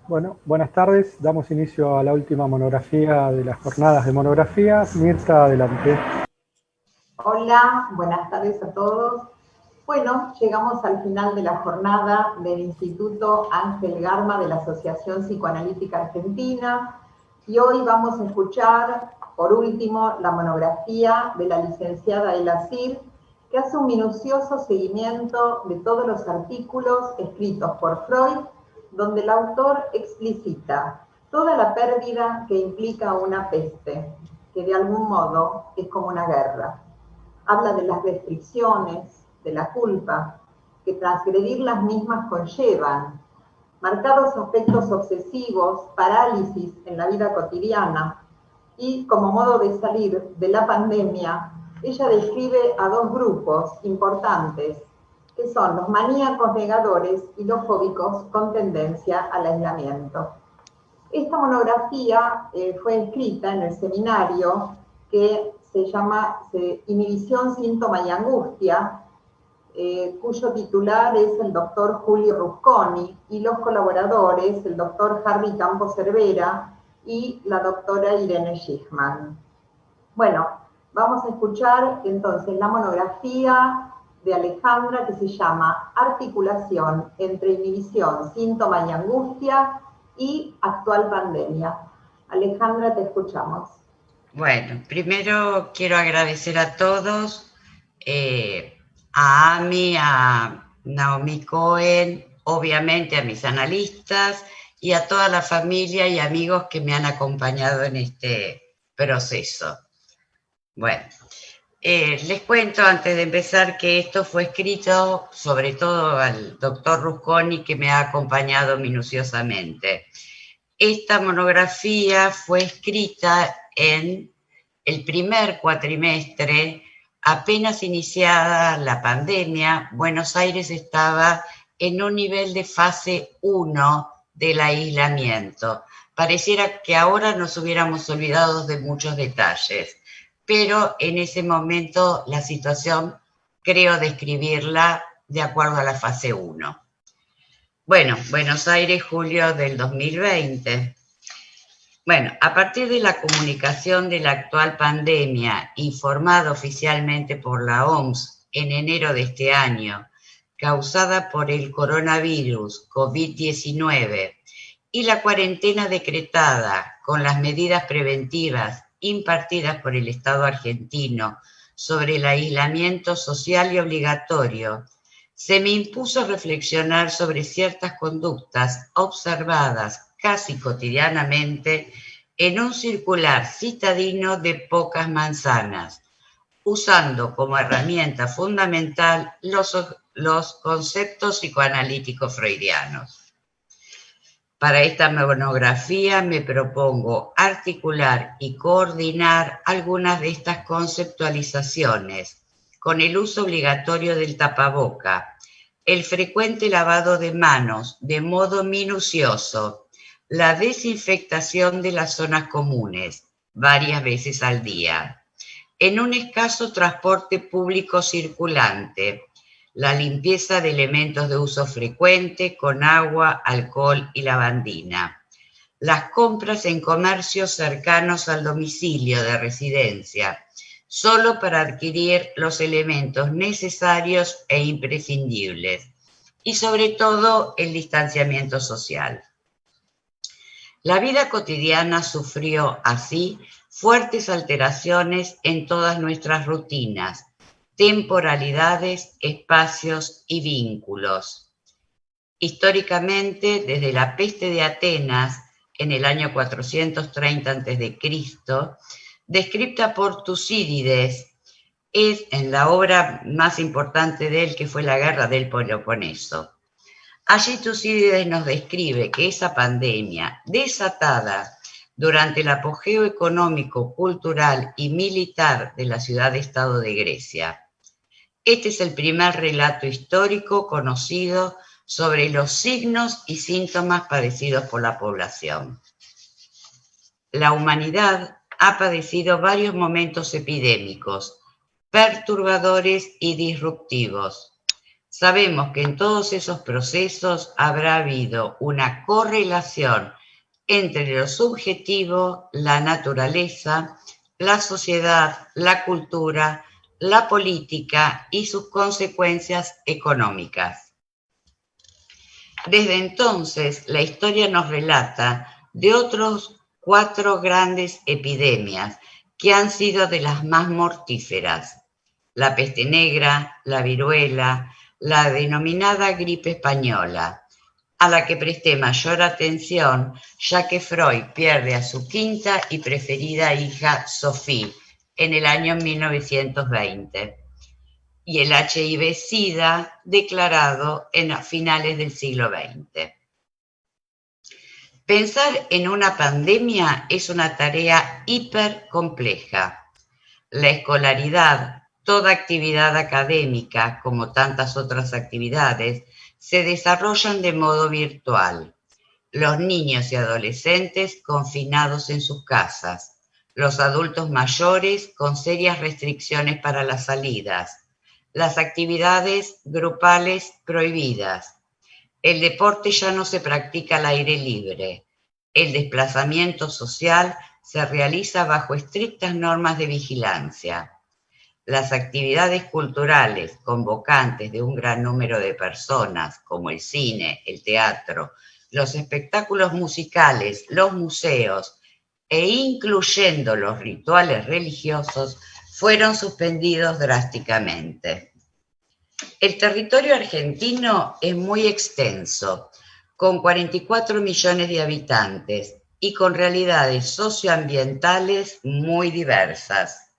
Bueno, buenas tardes. Damos inicio a la última monografía de las jornadas de monografías. Mirta, adelante. Hola, buenas tardes a todos. Bueno, llegamos al final de la jornada del Instituto Ángel Garma de la Asociación Psicoanalítica Argentina y hoy vamos a escuchar, por último, la monografía de la licenciada Ela Cir, que hace un minucioso seguimiento de todos los artículos escritos por Freud, donde el autor explicita toda la pérdida que implica una peste, que de algún modo es como una guerra. Habla de las restricciones, de la culpa, que transgredir las mismas conllevan, marcados aspectos obsesivos, parálisis en la vida cotidiana, y como modo de salir de la pandemia, ella describe a dos grupos importantes, que son los maníacos negadores y los fóbicos con tendencia al aislamiento. Esta monografía fue escrita en el seminario que se llama Inhibición, Síntoma y Angustia, cuyo titular es el doctor Julio Rusconi y los colaboradores, el doctor Harry Campos Cervera y la doctora Irene Schichman. Bueno, vamos a escuchar entonces la monografía de Alejandra que se llama Articulación entre inhibición, síntoma y angustia y actual pandemia. Alejandra, te escuchamos. Bueno, primero quiero agradecer a todos, a Ami, a Naomi Cohen, obviamente a mis analistas y a toda la familia y amigos que me han acompañado en este proceso. Bueno, les cuento antes de empezar que esto fue escrito sobre todo al doctor Rusconi, que me ha acompañado minuciosamente. Esta monografía fue escrita en el primer cuatrimestre, apenas iniciada la pandemia. Buenos Aires estaba en un nivel de fase 1 del aislamiento. Pareciera que ahora nos hubiéramos olvidado de muchos detalles, pero en ese momento la situación creo describirla de acuerdo a la fase 1. Bueno, Buenos Aires, julio del 2020. Bueno, a partir de la comunicación de la actual pandemia, informada oficialmente por la OMS en enero de este año, causada por el coronavirus COVID-19, y la cuarentena decretada con las medidas preventivas impartidas por el Estado argentino sobre el aislamiento social y obligatorio, se me impuso reflexionar sobre ciertas conductas observadas casi cotidianamente en un circular citadino de pocas manzanas, usando como herramienta fundamental los conceptos psicoanalíticos freudianos. Para esta monografía me propongo articular y coordinar algunas de estas conceptualizaciones con el uso obligatorio del tapaboca, el frecuente lavado de manos de modo minucioso, la desinfectación de las zonas comunes varias veces al día, en un escaso transporte público circulante, la limpieza de elementos de uso frecuente con agua, alcohol y lavandina, las compras en comercios cercanos al domicilio de residencia, solo para adquirir los elementos necesarios e imprescindibles, y sobre todo el distanciamiento social. La vida cotidiana sufrió así fuertes alteraciones en todas nuestras rutinas, temporalidades, espacios y vínculos. Históricamente, desde la peste de Atenas en el año 430 a.C., descrita por Tucídides, es en la obra más importante de él, que fue la Guerra del Peloponeso. Allí Tucídides nos describe que esa pandemia, desatada durante el apogeo económico, cultural y militar de la ciudad-estado de Grecia. Este es el primer relato histórico conocido sobre los signos y síntomas padecidos por la población. La humanidad ha padecido varios momentos epidémicos, perturbadores y disruptivos. Sabemos que en todos esos procesos habrá habido una correlación entre lo subjetivo, la naturaleza, la sociedad, la cultura, la política y sus consecuencias económicas. Desde entonces, la historia nos relata de otros 4 grandes epidemias que han sido de las más mortíferas: la peste negra, la viruela, la denominada gripe española, a la que presté mayor atención, ya que Freud pierde a su quinta y preferida hija, Sophie, en el año 1920, y el HIV-Sida declarado en finales del siglo XX. Pensar en una pandemia es una tarea hipercompleja. La escolaridad, toda actividad académica, como tantas otras actividades, se desarrollan de modo virtual. Los niños y adolescentes confinados en sus casas, los adultos mayores con serias restricciones para las salidas, las actividades grupales prohibidas. El deporte ya no se practica al aire libre. El desplazamiento social se realiza bajo estrictas normas de vigilancia. Las actividades culturales convocantes de un gran número de personas, como el cine, el teatro, los espectáculos musicales, los museos e incluyendo los rituales religiosos, fueron suspendidos drásticamente. El territorio argentino es muy extenso, con 44 millones de habitantes y con realidades socioambientales muy diversas.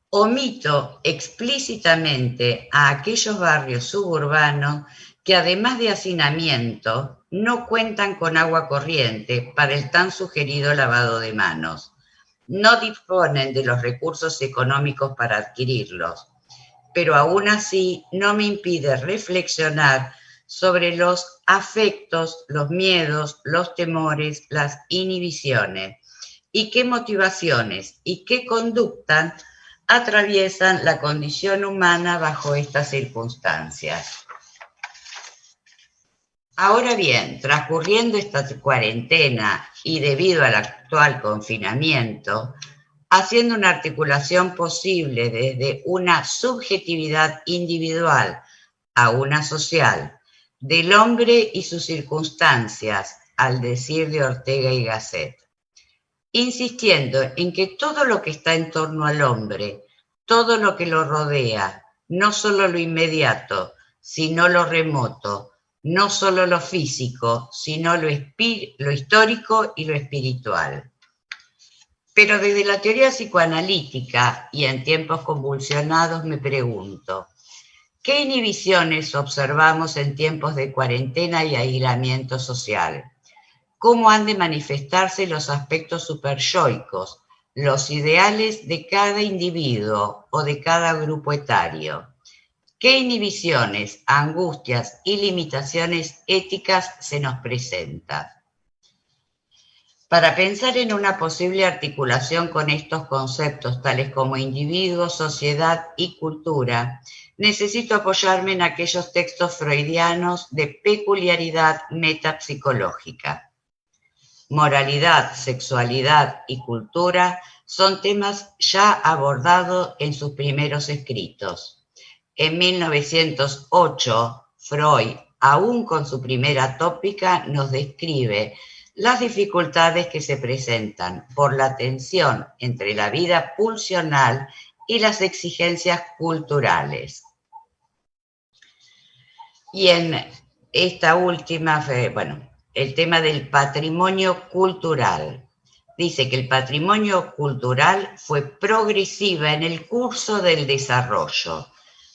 Omito explícitamente a aquellos barrios suburbanos que, además de hacinamiento, no cuentan con agua corriente para el tan sugerido lavado de manos. No disponen de los recursos económicos para adquirirlos, pero aún así no me impide reflexionar sobre los afectos, los miedos, los temores, las inhibiciones y qué motivaciones y qué conductas atraviesan la condición humana bajo estas circunstancias. Ahora bien, transcurriendo esta cuarentena y debido al actual confinamiento, haciendo una articulación posible desde una subjetividad individual a una social, del hombre y sus circunstancias, al decir de Ortega y Gasset, insistiendo en que todo lo que está en torno al hombre, todo lo que lo rodea, no solo lo inmediato, sino lo remoto, no solo lo físico, sino lo histórico y lo espiritual. Pero desde la teoría psicoanalítica y en tiempos convulsionados me pregunto, ¿qué inhibiciones observamos en tiempos de cuarentena y aislamiento social? ¿Cómo han de manifestarse los aspectos superyoicos, los ideales de cada individuo o de cada grupo etario? ¿Qué inhibiciones, angustias y limitaciones éticas se nos presentan? Para pensar en una posible articulación con estos conceptos, tales como individuo, sociedad y cultura, necesito apoyarme en aquellos textos freudianos de peculiaridad metapsicológica. Moralidad, sexualidad y cultura son temas ya abordados en sus primeros escritos. En 1908, Freud, aún con su primera tópica, nos describe las dificultades que se presentan por la tensión entre la vida pulsional y las exigencias culturales. Y en esta última, el tema del patrimonio cultural. Dice que el patrimonio cultural fue progresiva en el curso del desarrollo.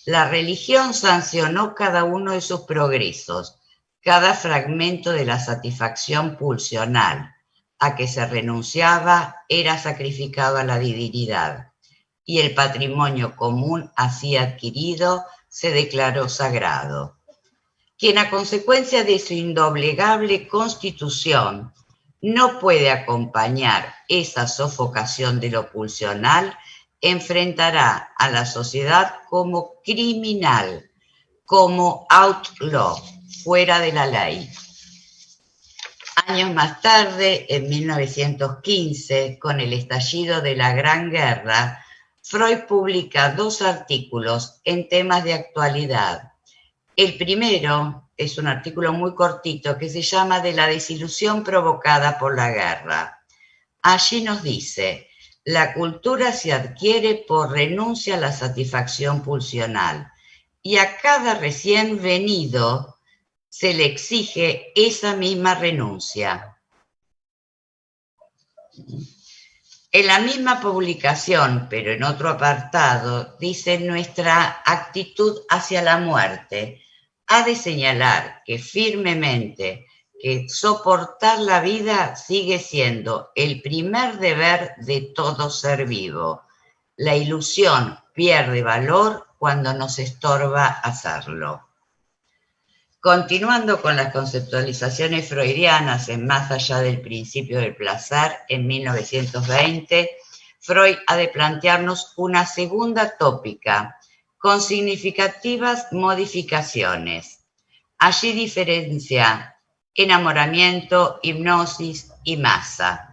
La religión sancionó cada uno de sus progresos, cada fragmento de la satisfacción pulsional a que se renunciaba era sacrificado a la divinidad, y el patrimonio común así adquirido se declaró sagrado. Quien a consecuencia de su indoblegable constitución no puede acompañar esa sofocación de lo pulsional, enfrentará a la sociedad como criminal, como outlaw, fuera de la ley. Años más tarde, en 1915, con el estallido de la Gran Guerra, Freud publica 2 artículos en temas de actualidad. El primero es un artículo muy cortito que se llama De la desilusión provocada por la guerra. Allí nos dice: la cultura se adquiere por renuncia a la satisfacción pulsional y a cada recién venido se le exige esa misma renuncia. En la misma publicación, pero en otro apartado, dice: nuestra actitud hacia la muerte ha de señalar que firmemente que soportar la vida sigue siendo el primer deber de todo ser vivo. La ilusión pierde valor cuando nos estorba hacerlo. Continuando con las conceptualizaciones freudianas en Más allá del principio del placer, en 1920, Freud ha de plantearnos una segunda tópica, con significativas modificaciones. Allí diferencia enamoramiento, hipnosis y masa.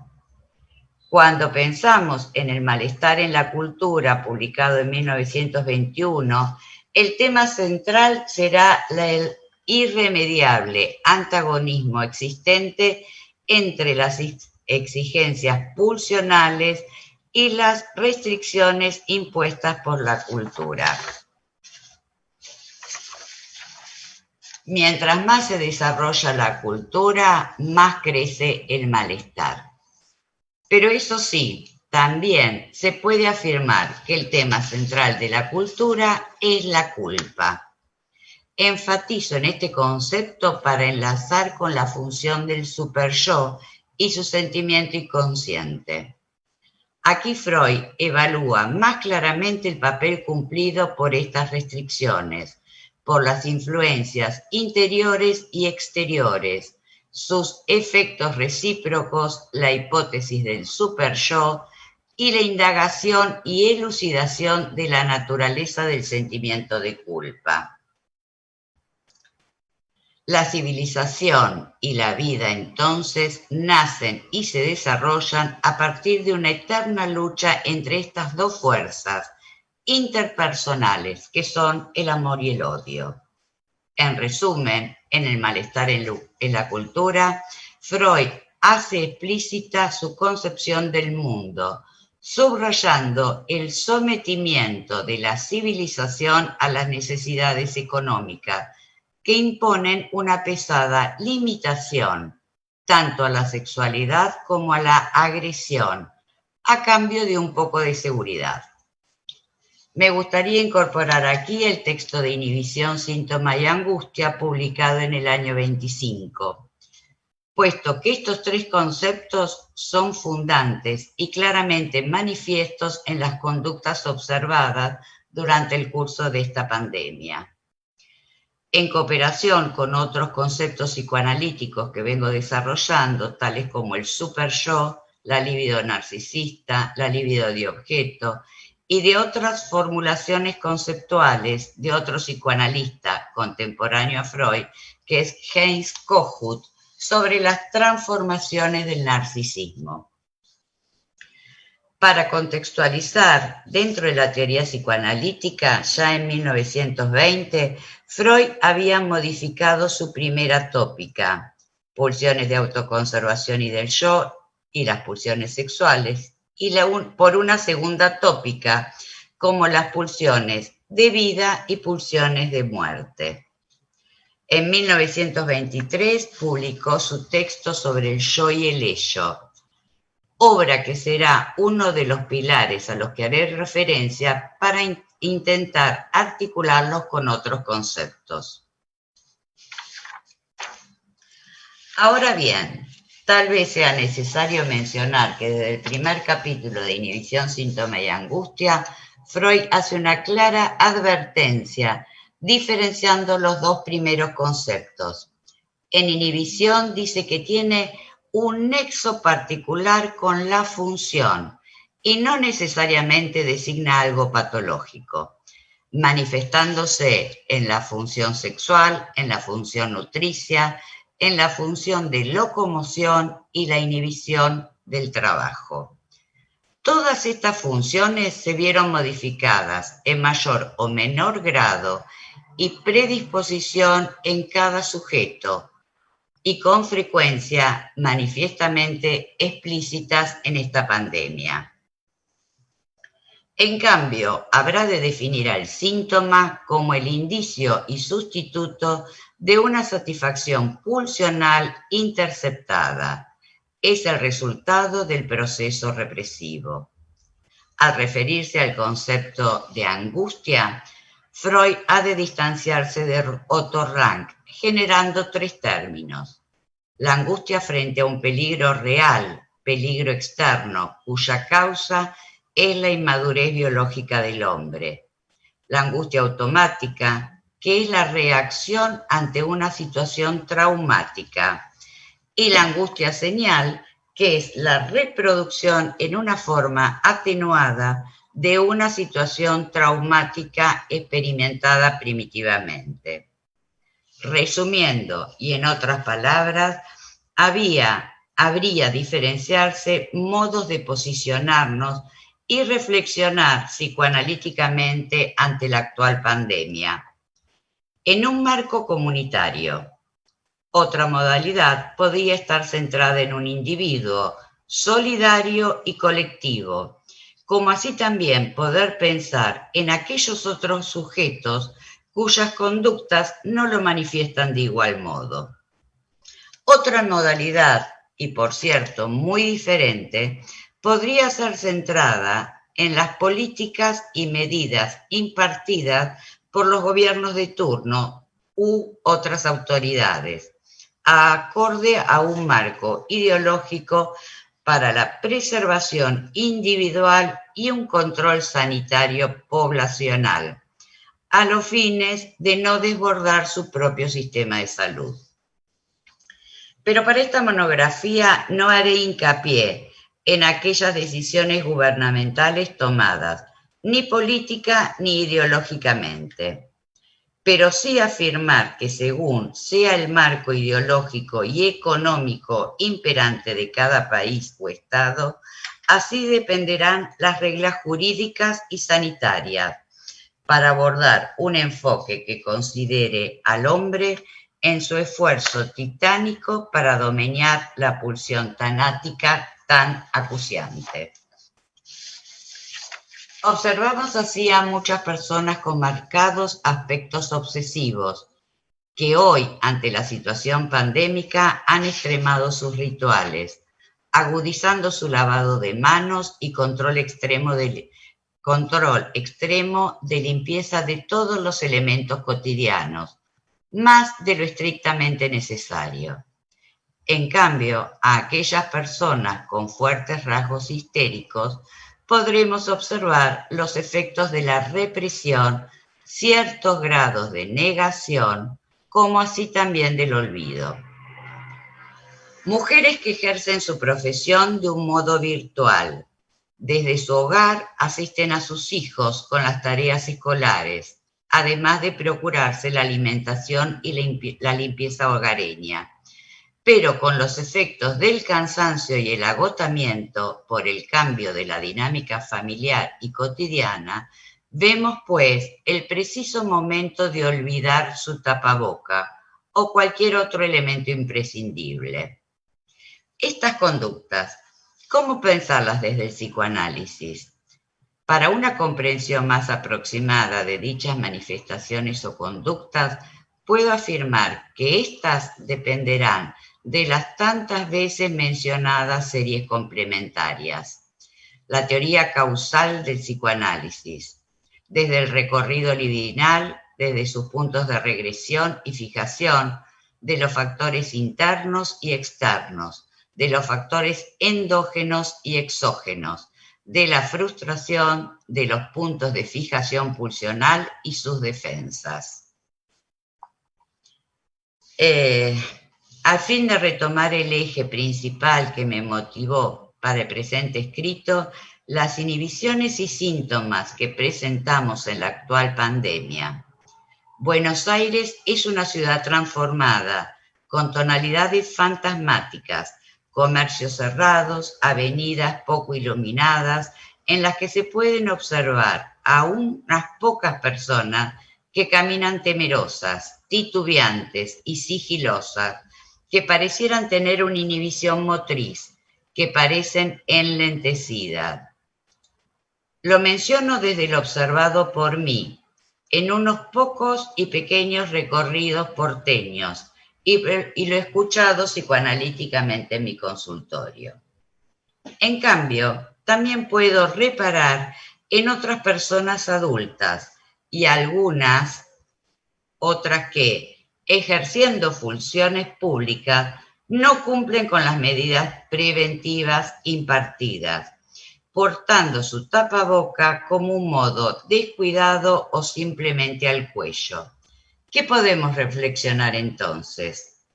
Cuando pensamos en el malestar en la cultura, publicado en 1921, el tema central será el irremediable antagonismo existente entre las exigencias pulsionales y las restricciones impuestas por la cultura. Mientras más se desarrolla la cultura, más crece el malestar. Pero eso sí, también se puede afirmar que el tema central de la cultura es la culpa. Enfatizo en este concepto para enlazar con la función del superyo y su sentimiento inconsciente. Aquí Freud evalúa más claramente el papel cumplido por estas restricciones, por las influencias interiores y exteriores, sus efectos recíprocos, la hipótesis del superyo y la indagación y elucidación de la naturaleza del sentimiento de culpa. La civilización y la vida entonces nacen y se desarrollan a partir de una eterna lucha entre estas dos fuerzas interpersonales que son el amor y el odio. En resumen, en el malestar en la cultura, Freud hace explícita su concepción del mundo, subrayando el sometimiento de la civilización a las necesidades económicas, que imponen una pesada limitación tanto a la sexualidad como a la agresión, a cambio de un poco de seguridad. Me gustaría incorporar aquí el texto de Inhibición, Síntoma y Angustia, publicado en el año 25, puesto que estos 3 conceptos son fundantes y claramente manifiestos en las conductas observadas durante el curso de esta pandemia. En cooperación con otros conceptos psicoanalíticos que vengo desarrollando, tales como el superyo, la libido narcisista, la libido de objeto, y de otras formulaciones conceptuales de otro psicoanalista contemporáneo a Freud, que es Heinz Kohut, sobre las transformaciones del narcisismo. Para contextualizar, dentro de la teoría psicoanalítica, ya en 1920, Freud había modificado su primera tópica, pulsiones de autoconservación y del yo, y las pulsiones sexuales, y por una segunda tópica, como las pulsiones de vida y pulsiones de muerte. En 1923 publicó su texto sobre el yo y el ello, obra que será uno de los pilares a los que haré referencia para intentar articularlos con otros conceptos. Ahora bien, tal vez sea necesario mencionar que desde el primer capítulo de Inhibición, Síntoma y Angustia, Freud hace una clara advertencia diferenciando los 2 primeros conceptos. En Inhibición dice que tiene un nexo particular con la función y no necesariamente designa algo patológico. manifestándose en la función sexual, en la función nutricia, en la función de locomoción y la inhibición del trabajo. Todas estas funciones se vieron modificadas en mayor o menor grado y predisposición en cada sujeto, y con frecuencia manifiestamente explícitas en esta pandemia. En cambio, habrá de definir al síntoma como el indicio y sustituto de una satisfacción pulsional interceptada. Es el resultado del proceso represivo. Al referirse al concepto de angustia, Freud ha de distanciarse de Otto Rank, generando tres términos. La angustia frente a un peligro real, peligro externo, cuya causa es la inmadurez biológica del hombre. La angustia automática, que es la reacción ante una situación traumática. Y la angustia señal, que es la reproducción en una forma atenuada de una situación traumática experimentada primitivamente. Resumiendo, y en otras palabras, habría diferenciarse modos de posicionarnos y reflexionar psicoanalíticamente ante la actual pandemia. En un marco comunitario, otra modalidad podría estar centrada en un individuo solidario y colectivo, como así también poder pensar en aquellos otros sujetos cuyas conductas no lo manifiestan de igual modo. Otra modalidad, y por cierto muy diferente, podría ser centrada en las políticas y medidas impartidas por los gobiernos de turno u otras autoridades, acorde a un marco ideológico para la preservación individual y un control sanitario poblacional, a los fines de no desbordar su propio sistema de salud. Pero para esta monografía no haré hincapié en aquellas decisiones gubernamentales tomadas, ni política ni ideológicamente, pero sí afirmar que según sea el marco ideológico y económico imperante de cada país o estado, así dependerán las reglas jurídicas y sanitarias para abordar un enfoque que considere al hombre en su esfuerzo titánico para domeñar la pulsión tanática tan acuciante. Observamos así a muchas personas con marcados aspectos obsesivos, que hoy, ante la situación pandémica, han extremado sus rituales, agudizando su lavado de manos y control extremo de limpieza de todos los elementos cotidianos, más de lo estrictamente necesario. En cambio, a aquellas personas con fuertes rasgos histéricos, podremos observar los efectos de la represión, ciertos grados de negación, como así también del olvido. Mujeres que ejercen su profesión de un modo virtual. Desde su hogar asisten a sus hijos con las tareas escolares, además de procurarse la alimentación y la limpieza hogareña. Pero con los efectos del cansancio y el agotamiento por el cambio de la dinámica familiar y cotidiana, vemos pues el preciso momento de olvidar su tapaboca o cualquier otro elemento imprescindible. Estas conductas, ¿cómo pensarlas desde el psicoanálisis? Para una comprensión más aproximada de dichas manifestaciones o conductas, puedo afirmar que éstas dependerán de las tantas veces mencionadas series complementarias. La teoría causal del psicoanálisis, desde el recorrido libidinal, desde sus puntos de regresión y fijación, de los factores internos y externos, de los factores endógenos y exógenos, de la frustración, de los puntos de fijación pulsional y sus defensas. Al fin de retomar el eje principal que me motivó para el presente escrito, las inhibiciones y síntomas que presentamos en la actual pandemia. Buenos Aires es una ciudad transformada, con tonalidades fantasmáticas, comercios cerrados, avenidas poco iluminadas, en las que se pueden observar a unas pocas personas que caminan temerosas, titubeantes y sigilosas, que parecieran tener una inhibición motriz, que parecen enlentecidas. Lo menciono desde lo observado por mí, en unos pocos y pequeños recorridos porteños, y lo he escuchado psicoanalíticamente en mi consultorio. En cambio, también puedo reparar en otras personas adultas y algunas otras que, ejerciendo funciones públicas, no cumplen con las medidas preventivas impartidas, portando su tapaboca como un modo descuidado o simplemente al cuello. ¿Qué podemos reflexionar entonces?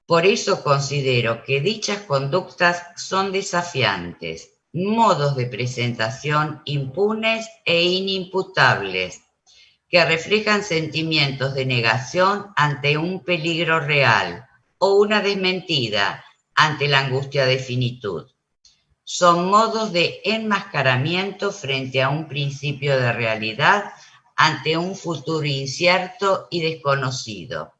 Por eso considero que dichas conductas son desafiantes, modos de presentación impunes e inimputables, que reflejan sentimientos de negación ante un peligro real o una desmentida ante la angustia de finitud. Son modos de enmascaramiento frente a un principio de realidad ante un futuro incierto y desconocido.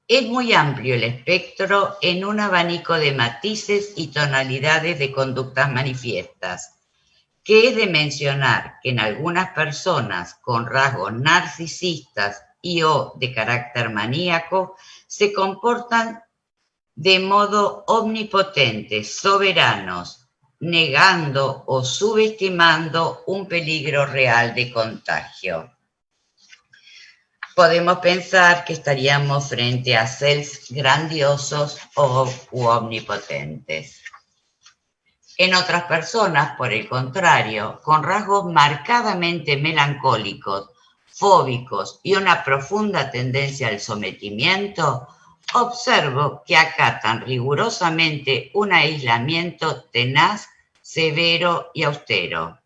Es muy amplio el espectro en un abanico de matices y tonalidades de conductas manifiestas, que es de mencionar que en algunas personas con rasgos narcisistas y o de carácter maníaco se comportan de modo omnipotente, soberanos, negando o subestimando un peligro real de contagio. Podemos pensar que estaríamos frente a selfs grandiosos u omnipotentes. En otras personas, por el contrario, con rasgos marcadamente melancólicos, fóbicos y una profunda tendencia al sometimiento, observo que acatan rigurosamente un aislamiento tenaz, severo y austero.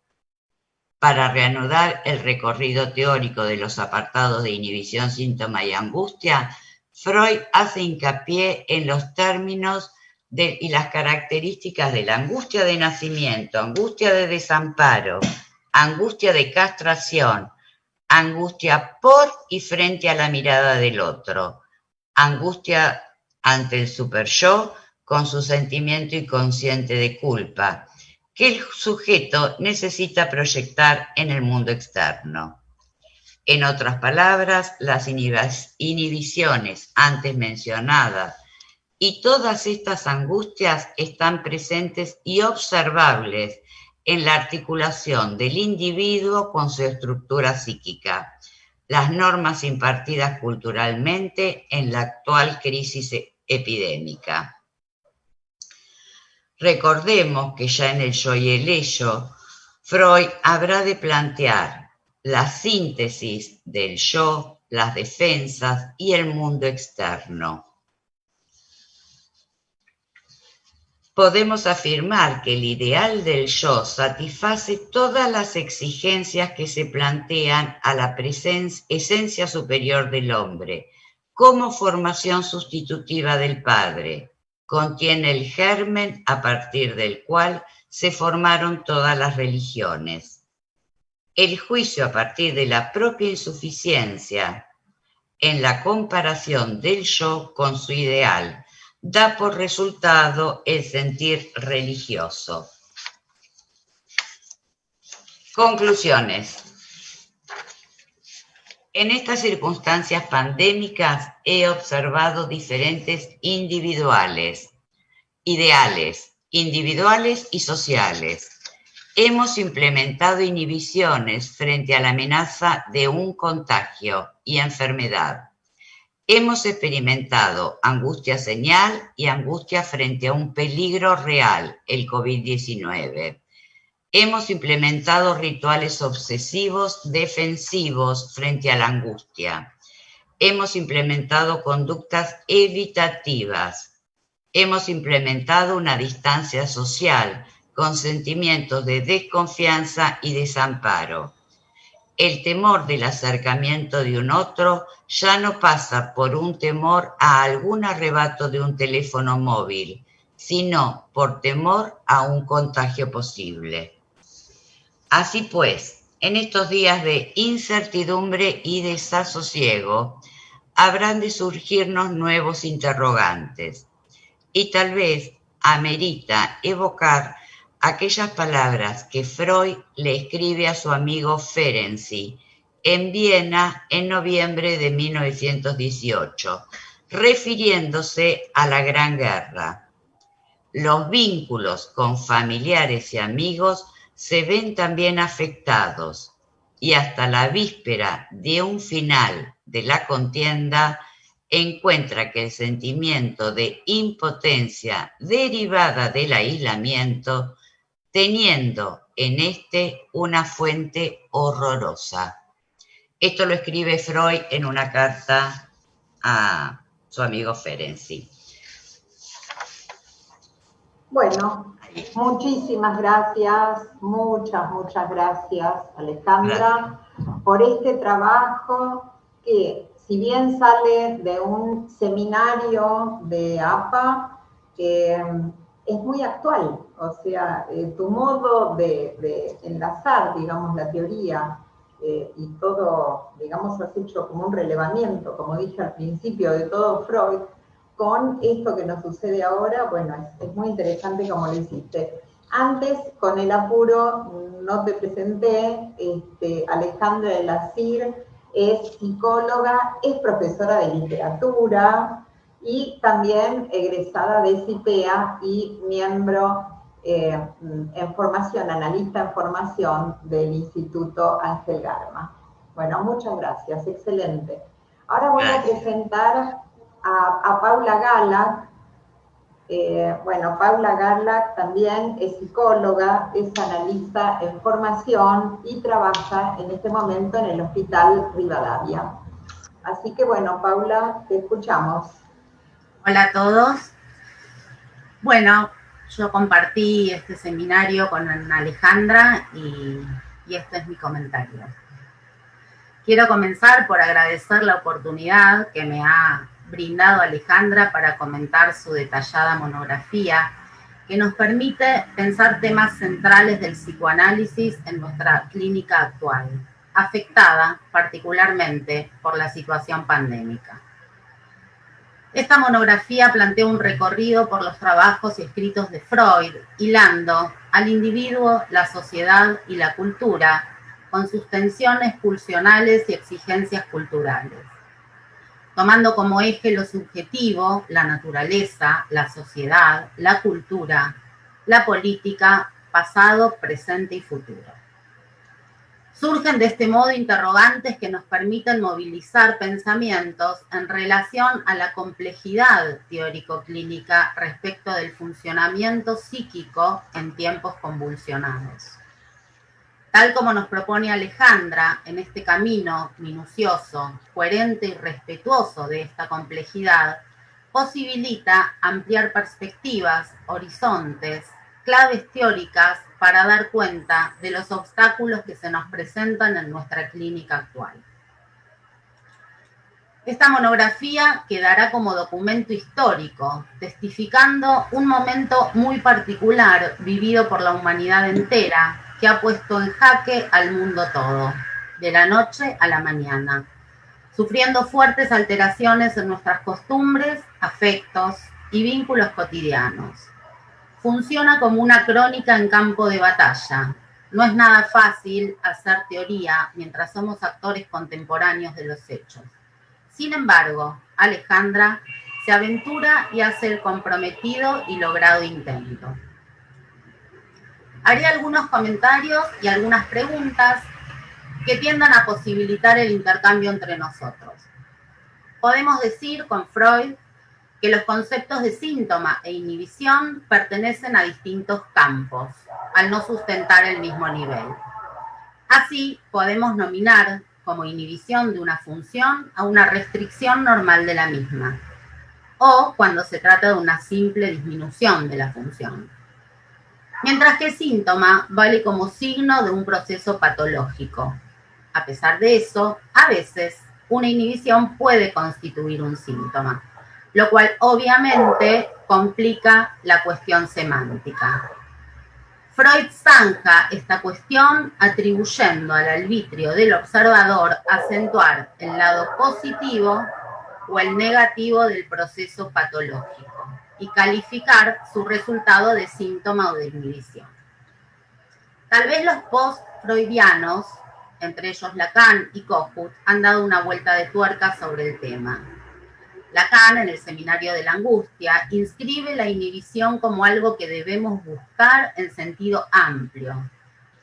Para reanudar el recorrido teórico de los apartados de inhibición, síntoma y angustia, Freud hace hincapié en los términos y las características de la angustia de nacimiento, angustia de desamparo, angustia de castración, angustia por y frente a la mirada del otro, angustia ante el superyo con su sentimiento inconsciente de culpa, que el sujeto necesita proyectar en el mundo externo. En otras palabras, las inhibiciones antes mencionadas y todas estas angustias están presentes y observables en la articulación del individuo con su estructura psíquica, las normas impartidas culturalmente en la actual crisis epidémica. Recordemos que ya en el Yo y el Ello, Freud habrá de plantear la síntesis del yo, las defensas y el mundo externo. Podemos afirmar que el ideal del yo satisface todas las exigencias que se plantean a la esencia superior del hombre, como formación sustitutiva del padre. Contiene el germen a partir del cual se formaron todas las religiones. El juicio a partir de la propia insuficiencia en la comparación del yo con su ideal da por resultado el sentir religioso. Conclusiones. En estas circunstancias pandémicas he observado diferentes ideales, individuales y sociales. Hemos implementado inhibiciones frente a la amenaza de un contagio y enfermedad. Hemos experimentado angustia señal y angustia frente a un peligro real, el COVID-19. Hemos implementado rituales obsesivos defensivos frente a la angustia. Hemos implementado conductas evitativas. Hemos implementado una distancia social con sentimientos de desconfianza y desamparo. El temor del acercamiento de un otro ya no pasa por un temor a algún arrebato de un teléfono móvil, sino por temor a un contagio posible. Así pues, en estos días de incertidumbre y desasosiego, habrán de surgirnos nuevos interrogantes, y tal vez amerita evocar aquellas palabras que Freud le escribe a su amigo Ferenczi en Viena en noviembre de 1918, refiriéndose a la Gran Guerra. Los vínculos con familiares y amigos se ven también afectados, y hasta la víspera de un final de la contienda encuentra que el sentimiento de impotencia derivada del aislamiento teniendo en este una fuente horrorosa. Esto lo escribe Freud en una carta a su amigo Ferenczi. Bueno, muchísimas gracias, muchas gracias, Alejandra, por este trabajo que, si bien sale de un seminario de APA, es muy actual. O sea, tu modo de enlazar, digamos, la teoría y todo, digamos, has hecho como un relevamiento, como dije al principio, de todo Freud, con esto que nos sucede ahora, bueno, es muy interesante como lo hiciste. Antes, con el apuro, no te presenté, Alejandra de la CIR es psicóloga, es profesora de literatura y también egresada de CIPEA y miembro en formación, analista en formación del Instituto Ángel Garma. Bueno, muchas gracias, excelente. Ahora voy a presentar a Paula Galac. Bueno, Paula Galac también es psicóloga, es analista en formación y trabaja en este momento en el Hospital Rivadavia. Así que bueno, Paula, te escuchamos. Hola a todos. Bueno, yo compartí este seminario con Alejandra y este es mi comentario. Quiero comenzar por agradecer la oportunidad que me ha brindado Alejandra para comentar su detallada monografía que nos permite pensar temas centrales del psicoanálisis en nuestra clínica actual, afectada particularmente por la situación pandémica. Esta monografía plantea un recorrido por los trabajos y escritos de Freud, hilando al individuo, la sociedad y la cultura con sus tensiones pulsionales y exigencias culturales, tomando como eje lo subjetivo, la naturaleza, la sociedad, la cultura, la política, pasado, presente y futuro. Surgen de este modo interrogantes que nos permiten movilizar pensamientos en relación a la complejidad teórico-clínica respecto del funcionamiento psíquico en tiempos convulsionados. Tal como nos propone Alejandra, en este camino minucioso, coherente y respetuoso de esta complejidad, posibilita ampliar perspectivas, horizontes, claves teóricas para dar cuenta de los obstáculos que se nos presentan en nuestra clínica actual. Esta monografía quedará como documento histórico, testificando un momento muy particular vivido por la humanidad entera, que ha puesto en jaque al mundo todo, de la noche a la mañana, sufriendo fuertes alteraciones en nuestras costumbres, afectos y vínculos cotidianos. Funciona como una crónica en campo de batalla. No es nada fácil hacer teoría mientras somos actores contemporáneos de los hechos. Sin embargo, Alejandra se aventura y hace el comprometido y logrado intento. Haré algunos comentarios y algunas preguntas que tiendan a posibilitar el intercambio entre nosotros. Podemos decir con Freud que los conceptos de síntoma e inhibición pertenecen a distintos campos, al no sustentar el mismo nivel. Así, podemos nominar como inhibición de una función a una restricción normal de la misma, o cuando se trata de una simple disminución de la función. mientras que síntoma vale como signo de un proceso patológico. A pesar de eso, a veces una inhibición puede constituir un síntoma, lo cual obviamente complica la cuestión semántica. Freud zanja esta cuestión atribuyendo al arbitrio del observador acentuar el lado positivo o el negativo del proceso patológico y calificar su resultado de síntoma o de inhibición. Tal vez los post-freudianos, entre ellos Lacan y Kohut, han dado una vuelta de tuerca sobre el tema. Lacan, en el Seminario de la Angustia, inscribe la inhibición como algo que debemos buscar en sentido amplio,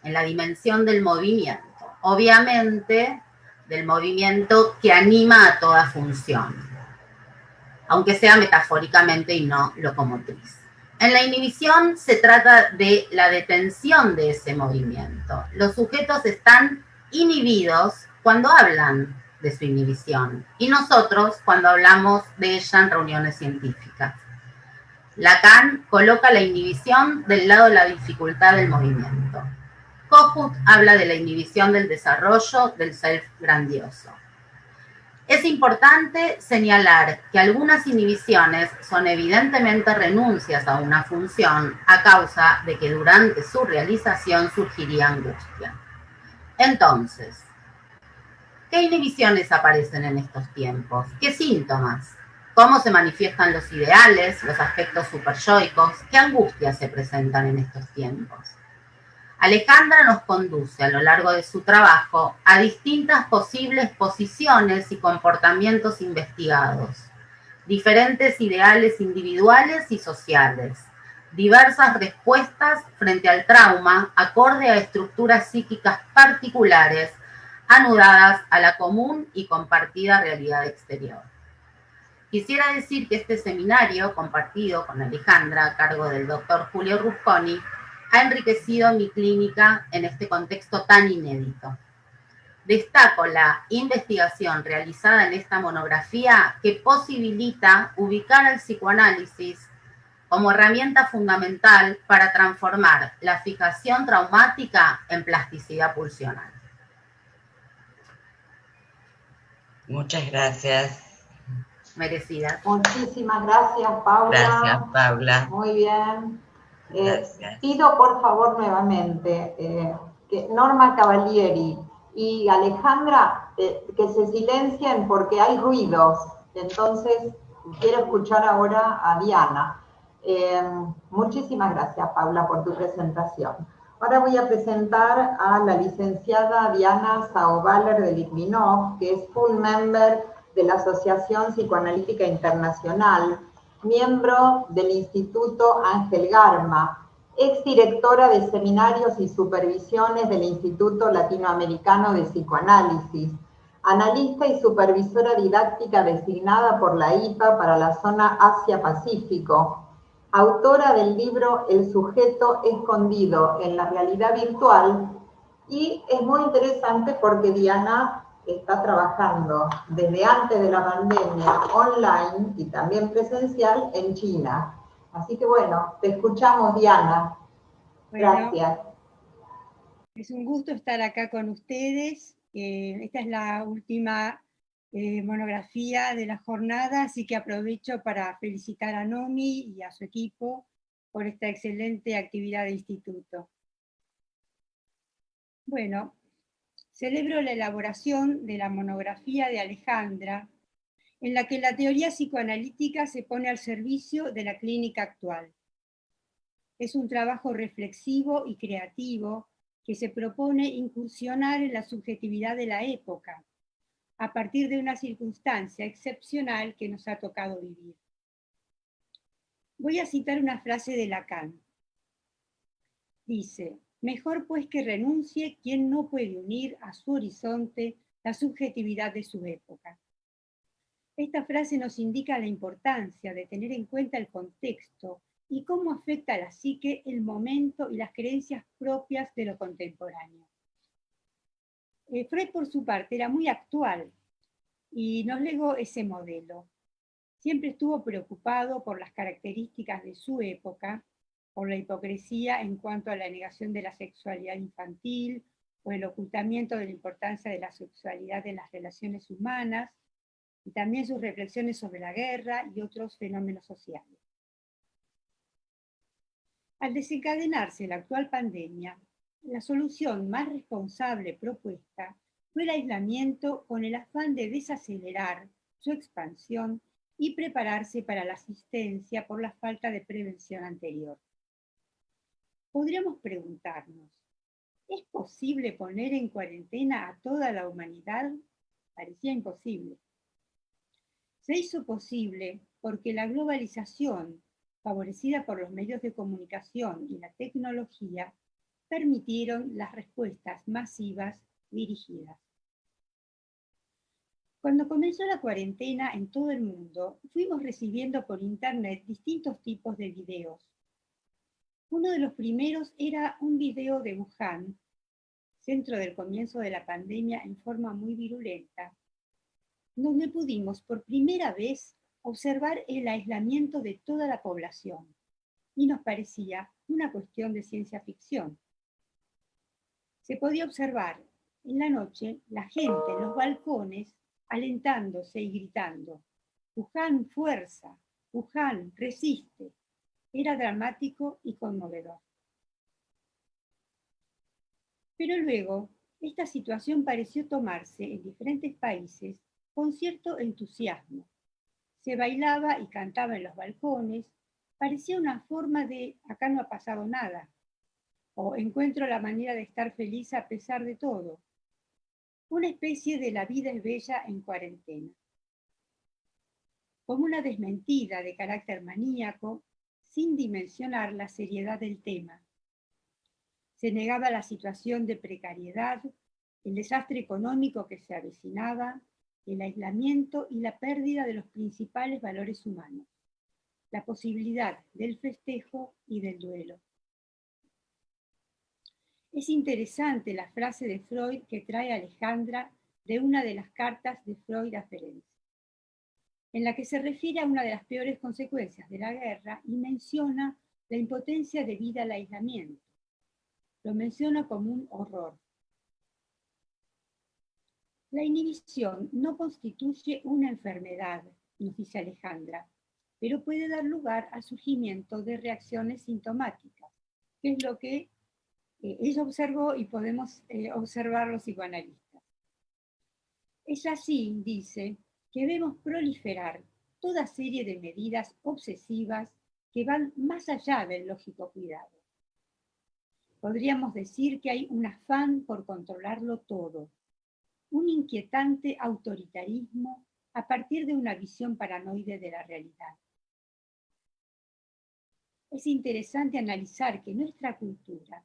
en la dimensión del movimiento. Obviamente, del movimiento que anima a toda función, aunque sea metafóricamente y no locomotriz. En la inhibición se trata de la detención de ese movimiento. Los sujetos están inhibidos cuando hablan de su inhibición y nosotros cuando hablamos de ella en reuniones científicas. Lacan coloca la inhibición del lado de la dificultad del movimiento. Kohut habla de la inhibición del desarrollo del self grandioso. Es importante señalar que algunas inhibiciones son evidentemente renuncias a una función a causa de que durante su realización surgiría angustia. Entonces, ¿qué inhibiciones aparecen en estos tiempos? ¿Qué síntomas? ¿Cómo se manifiestan los ideales, los aspectos superyoicos? ¿Qué angustias se presentan en estos tiempos? Alejandra nos conduce a lo largo de su trabajo a distintas posibles posiciones y comportamientos investigados, diferentes ideales individuales y sociales, diversas respuestas frente al trauma acorde a estructuras psíquicas particulares anudadas a la común y compartida realidad exterior. Quisiera decir que este seminario, compartido con Alejandra a cargo del doctor Julio Rusconi, ha enriquecido mi clínica en este contexto tan inédito. Destaco la investigación realizada en esta monografía que posibilita ubicar al psicoanálisis como herramienta fundamental para transformar la fijación traumática en plasticidad pulsional. Muchas gracias. Merecidas. Muchísimas gracias, Paula. Gracias, Paula. Muy bien. Gracias. Pido por favor nuevamente que Norma Cavalieri y Alejandra que se silencien porque hay ruidos. Entonces, quiero escuchar ahora a Diana. Muchísimas gracias, Paula, por tu presentación. Ahora voy a presentar a la licenciada Diana Sauvaler de Litvinov, que es full member de la Asociación Psicoanalítica Internacional, miembro del Instituto Ángel Garma, exdirectora de seminarios y supervisiones del Instituto Latinoamericano de Psicoanálisis, analista y supervisora didáctica designada por la IPA para la zona Asia-Pacífico, autora del libro El sujeto escondido en la realidad virtual, y es muy interesante porque Diana está trabajando desde antes de la pandemia online y también presencial en China. Así que bueno, te escuchamos, Diana. Gracias. Bueno, es un gusto estar acá con ustedes. Esta es la última monografía de la jornada, así que aprovecho para felicitar a Nomi y a su equipo por esta excelente actividad de instituto. Bueno, celebro la elaboración de la monografía de Alejandra, en la que la teoría psicoanalítica se pone al servicio de la clínica actual. Es un trabajo reflexivo y creativo que se propone incursionar en la subjetividad de la época, a partir de una circunstancia excepcional que nos ha tocado vivir. Voy a citar una frase de Lacan. Dice: mejor pues que renuncie quien no puede unir a su horizonte la subjetividad de su época. Esta frase nos indica la importancia de tener en cuenta el contexto y cómo afecta a la psique el momento y las creencias propias de lo contemporáneo. Freud, por su parte, era muy actual y nos legó ese modelo. Siempre estuvo preocupado por las características de su época, por la hipocresía en cuanto a la negación de la sexualidad infantil o el ocultamiento de la importancia de la sexualidad en las relaciones humanas, y también sus reflexiones sobre la guerra y otros fenómenos sociales. Al desencadenarse la actual pandemia, la solución más responsable propuesta fue el aislamiento con el afán de desacelerar su expansión y prepararse para la asistencia por la falta de prevención anterior. Podríamos preguntarnos, ¿es posible poner en cuarentena a toda la humanidad? Parecía imposible. Se hizo posible porque la globalización, favorecida por los medios de comunicación y la tecnología, permitieron las respuestas masivas dirigidas. Cuando comenzó la cuarentena en todo el mundo, fuimos recibiendo por internet distintos tipos de videos. Uno de los primeros era un video de Wuhan, centro del comienzo de la pandemia en forma muy virulenta, donde pudimos por primera vez observar el aislamiento de toda la población, y nos parecía una cuestión de ciencia ficción. Se podía observar en la noche la gente en los balcones alentándose y gritando, «Wuhan, fuerza! Wuhan, resiste!». Era dramático y conmovedor. Pero luego, esta situación pareció tomarse en diferentes países con cierto entusiasmo. Se bailaba y cantaba en los balcones, parecía una forma de «acá no ha pasado nada», o «encuentro la manera de estar feliz a pesar de todo». Una especie de la vida es bella en cuarentena. Como una desmentida de carácter maníaco, sin dimensionar la seriedad del tema. Se negaba la situación de precariedad, el desastre económico que se avecinaba, el aislamiento y la pérdida de los principales valores humanos, la posibilidad del festejo y del duelo. Es interesante la frase de Freud que trae Alejandra de una de las cartas de Freud a Ferenczi, en la que se refiere a una de las peores consecuencias de la guerra y menciona la impotencia debida al aislamiento. Lo menciona como un horror. La inhibición no constituye una enfermedad, nos dice Alejandra, pero puede dar lugar al surgimiento de reacciones sintomáticas, que es lo que ella observó y podemos observar los psicoanalistas. Es así, dice, que vemos proliferar toda serie de medidas obsesivas que van más allá del lógico cuidado. Podríamos decir que hay un afán por controlarlo todo, un inquietante autoritarismo a partir de una visión paranoide de la realidad. Es interesante analizar que nuestra cultura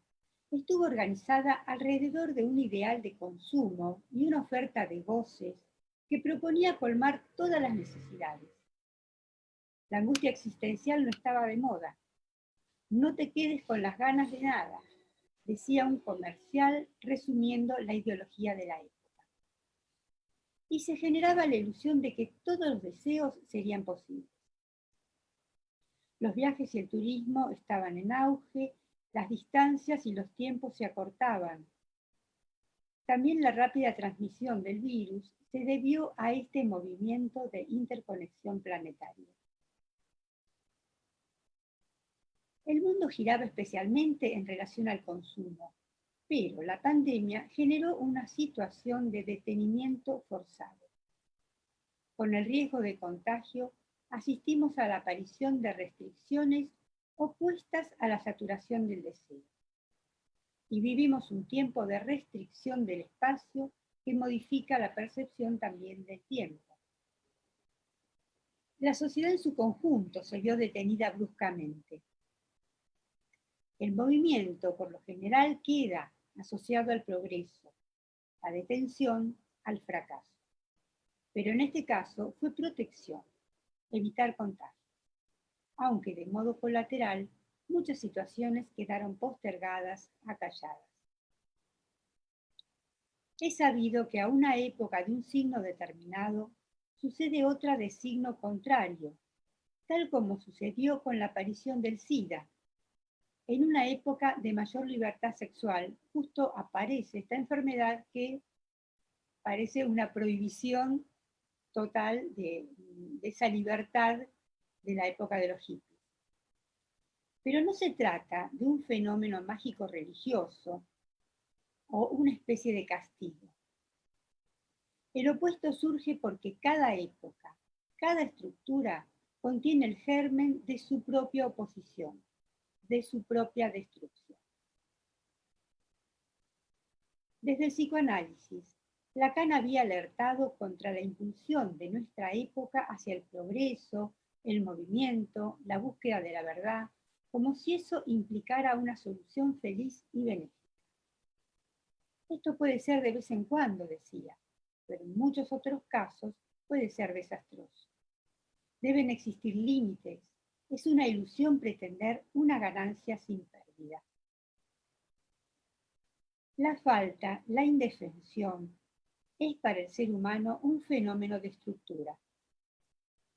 estuvo organizada alrededor de un ideal de consumo y una oferta de goces que proponía colmar todas las necesidades. La angustia existencial no estaba de moda. No te quedes con las ganas de nada, decía un comercial resumiendo la ideología de la época. Y se generaba la ilusión de que todos los deseos serían posibles. Los viajes y el turismo estaban en auge, las distancias y los tiempos se acortaban. También la rápida transmisión del virus se debió a este movimiento de interconexión planetaria. El mundo giraba especialmente en relación al consumo, pero la pandemia generó una situación de detenimiento forzado. Con el riesgo de contagio, asistimos a la aparición de restricciones opuestas a la saturación del deseo. Y vivimos un tiempo de restricción del espacio que modifica la percepción también del tiempo. La sociedad en su conjunto se vio detenida bruscamente. El movimiento, por lo general, queda asociado al progreso, la detención al fracaso. Pero en este caso fue protección, evitar contagios, aunque de modo colateral muchas situaciones quedaron postergadas, acalladas. Es sabido que a una época de un signo determinado sucede otra de signo contrario, tal como sucedió con la aparición del SIDA. en una época de mayor libertad sexual, justo aparece esta enfermedad que parece una prohibición total de esa libertad de la época de los hippies. Pero no se trata de un fenómeno mágico religioso o una especie de castigo. El opuesto surge porque cada época, cada estructura contiene el germen de su propia oposición, de su propia destrucción. Desde el psicoanálisis, Lacan había alertado contra la impulsión de nuestra época hacia el progreso, el movimiento, la búsqueda de la verdad, como si eso implicara una solución feliz y benéfica. Esto puede ser de vez en cuando, decía, pero en muchos otros casos puede ser desastroso. Deben existir límites. Es una ilusión pretender una ganancia sin pérdida. La falta, la indefensión, es para el ser humano un fenómeno de estructura,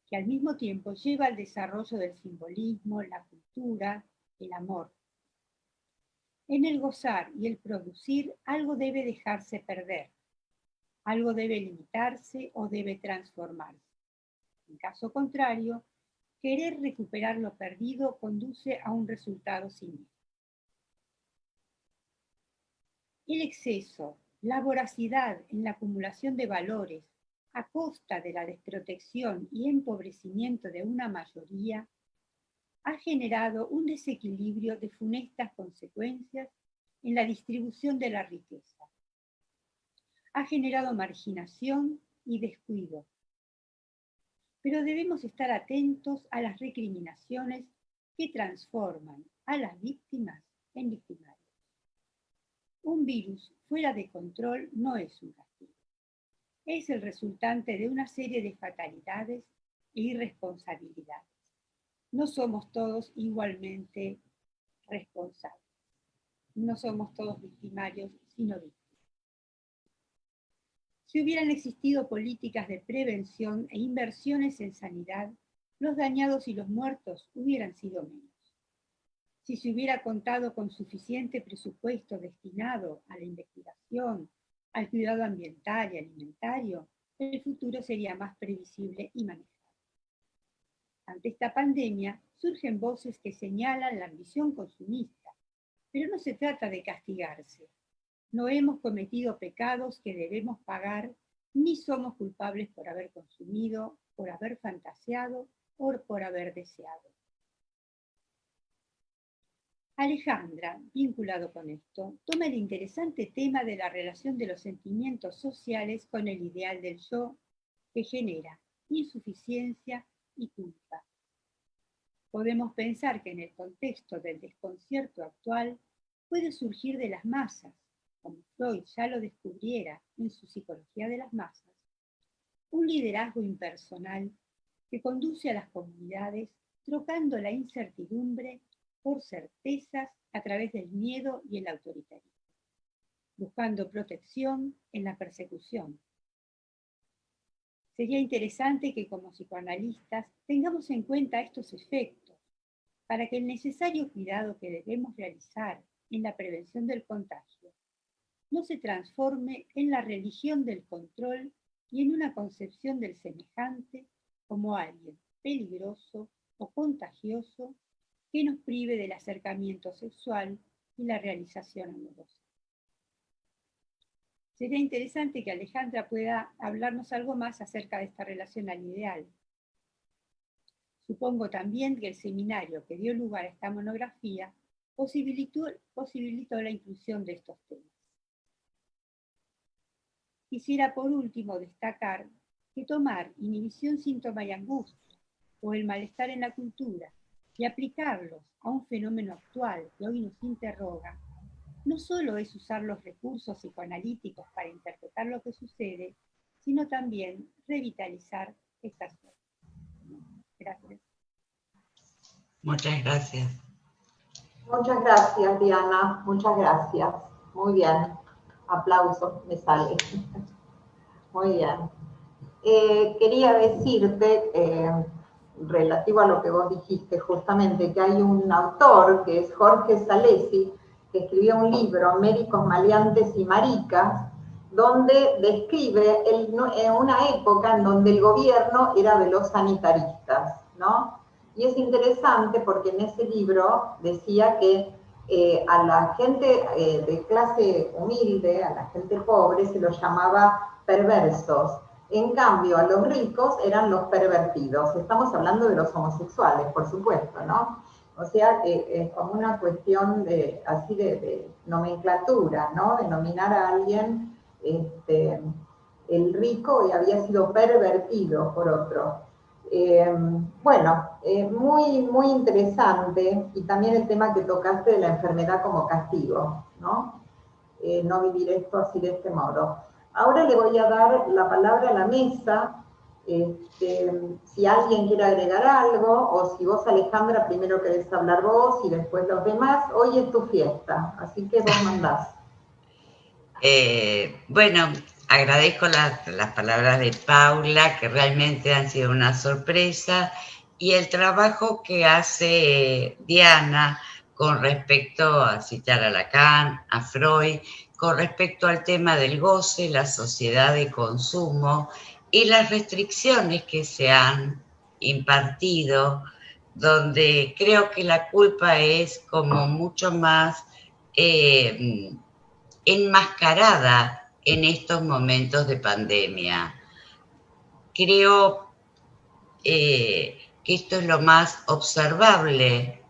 que al mismo tiempo lleva al desarrollo del simbolismo, la cultura, el amor. En el gozar y el producir, algo debe dejarse perder, algo debe limitarse o debe transformarse. En caso contrario, querer recuperar lo perdido conduce a un resultado siniestro. El exceso, la voracidad en la acumulación de valores a costa de la desprotección y empobrecimiento de una mayoría ha generado un desequilibrio de funestas consecuencias en la distribución de la riqueza. Ha generado marginación y descuido. Pero debemos estar atentos a las recriminaciones que transforman a las víctimas en victimarios. Un virus fuera de control no es un castigo. Es el resultante de una serie de fatalidades e irresponsabilidades. No somos todos igualmente responsables. No somos todos victimarios, sino víctimas. Si hubieran existido políticas de prevención e inversiones en sanidad, los dañados y los muertos hubieran sido menos. Si se hubiera contado con suficiente presupuesto destinado a la investigación, al cuidado ambiental y alimentario, el futuro sería más previsible y manejable. Ante esta pandemia, surgen voces que señalan la ambición consumista, pero no se trata de castigarse. No hemos cometido pecados que debemos pagar, ni somos culpables por haber consumido, por haber fantaseado o por haber deseado. Alejandra, vinculado con esto, toma el interesante tema de la relación de los sentimientos sociales con el ideal del yo, que genera insuficiencia y culpa. Podemos pensar que en el contexto del desconcierto actual puede surgir de las masas, como Freud ya lo descubriera en su Psicología de las Masas, un liderazgo impersonal que conduce a las comunidades trocando la incertidumbre por certezas a través del miedo y el autoritarismo, buscando protección en la persecución. Sería interesante que como psicoanalistas tengamos en cuenta estos efectos para que el necesario cuidado que debemos realizar en la prevención del contagio no se transforme en la religión del control y en una concepción del semejante como alguien peligroso o contagioso que nos prive del acercamiento sexual y la realización amorosa. Sería interesante que Alejandra pueda hablarnos algo más acerca de esta relación al ideal. Supongo también que el seminario que dio lugar a esta monografía posibilitó la inclusión de estos temas. Quisiera por último destacar que tomar inhibición, síntoma y angustia o el malestar en la cultura y aplicarlos a un fenómeno actual que hoy nos interroga, no solo es usar los recursos psicoanalíticos para interpretar lo que sucede, sino también revitalizar estas cosas. Gracias. Muchas gracias. Muchas gracias, Diana. Muchas gracias. Muy bien. Aplausos, me sale. Muy bien. Quería decirte, relativo a lo que vos dijiste justamente, que hay un autor que es Jorge Salesi, que escribió un libro, Médicos Maleantes y Maricas, donde describe una época en donde el gobierno era de los sanitaristas, ¿no? Y es interesante porque en ese libro decía que a la gente de clase humilde, a la gente pobre, se los llamaba perversos. En cambio, a los ricos eran los pervertidos. Estamos hablando de los homosexuales, por supuesto, ¿no? O sea, es como una cuestión así de nomenclatura, ¿no? Denominar a alguien el rico y había sido pervertido por otro. Bueno, muy, muy interesante, y también el tema que tocaste de la enfermedad como castigo, ¿no? No vivir esto así de este modo. Ahora le voy a dar la palabra a la mesa, si alguien quiere agregar algo, o si vos, Alejandra, primero querés hablar vos y después los demás. Hoy es tu fiesta, así que vos mandás. Bueno, agradezco las palabras de Paula, que realmente han sido una sorpresa, y el trabajo que hace Diana con respecto a citar a Lacan, a Freud, con respecto al tema del goce, la sociedad de consumo y las restricciones que se han impartido, donde creo que la culpa es como mucho más enmascarada en estos momentos de pandemia. Creo que esto es lo más observable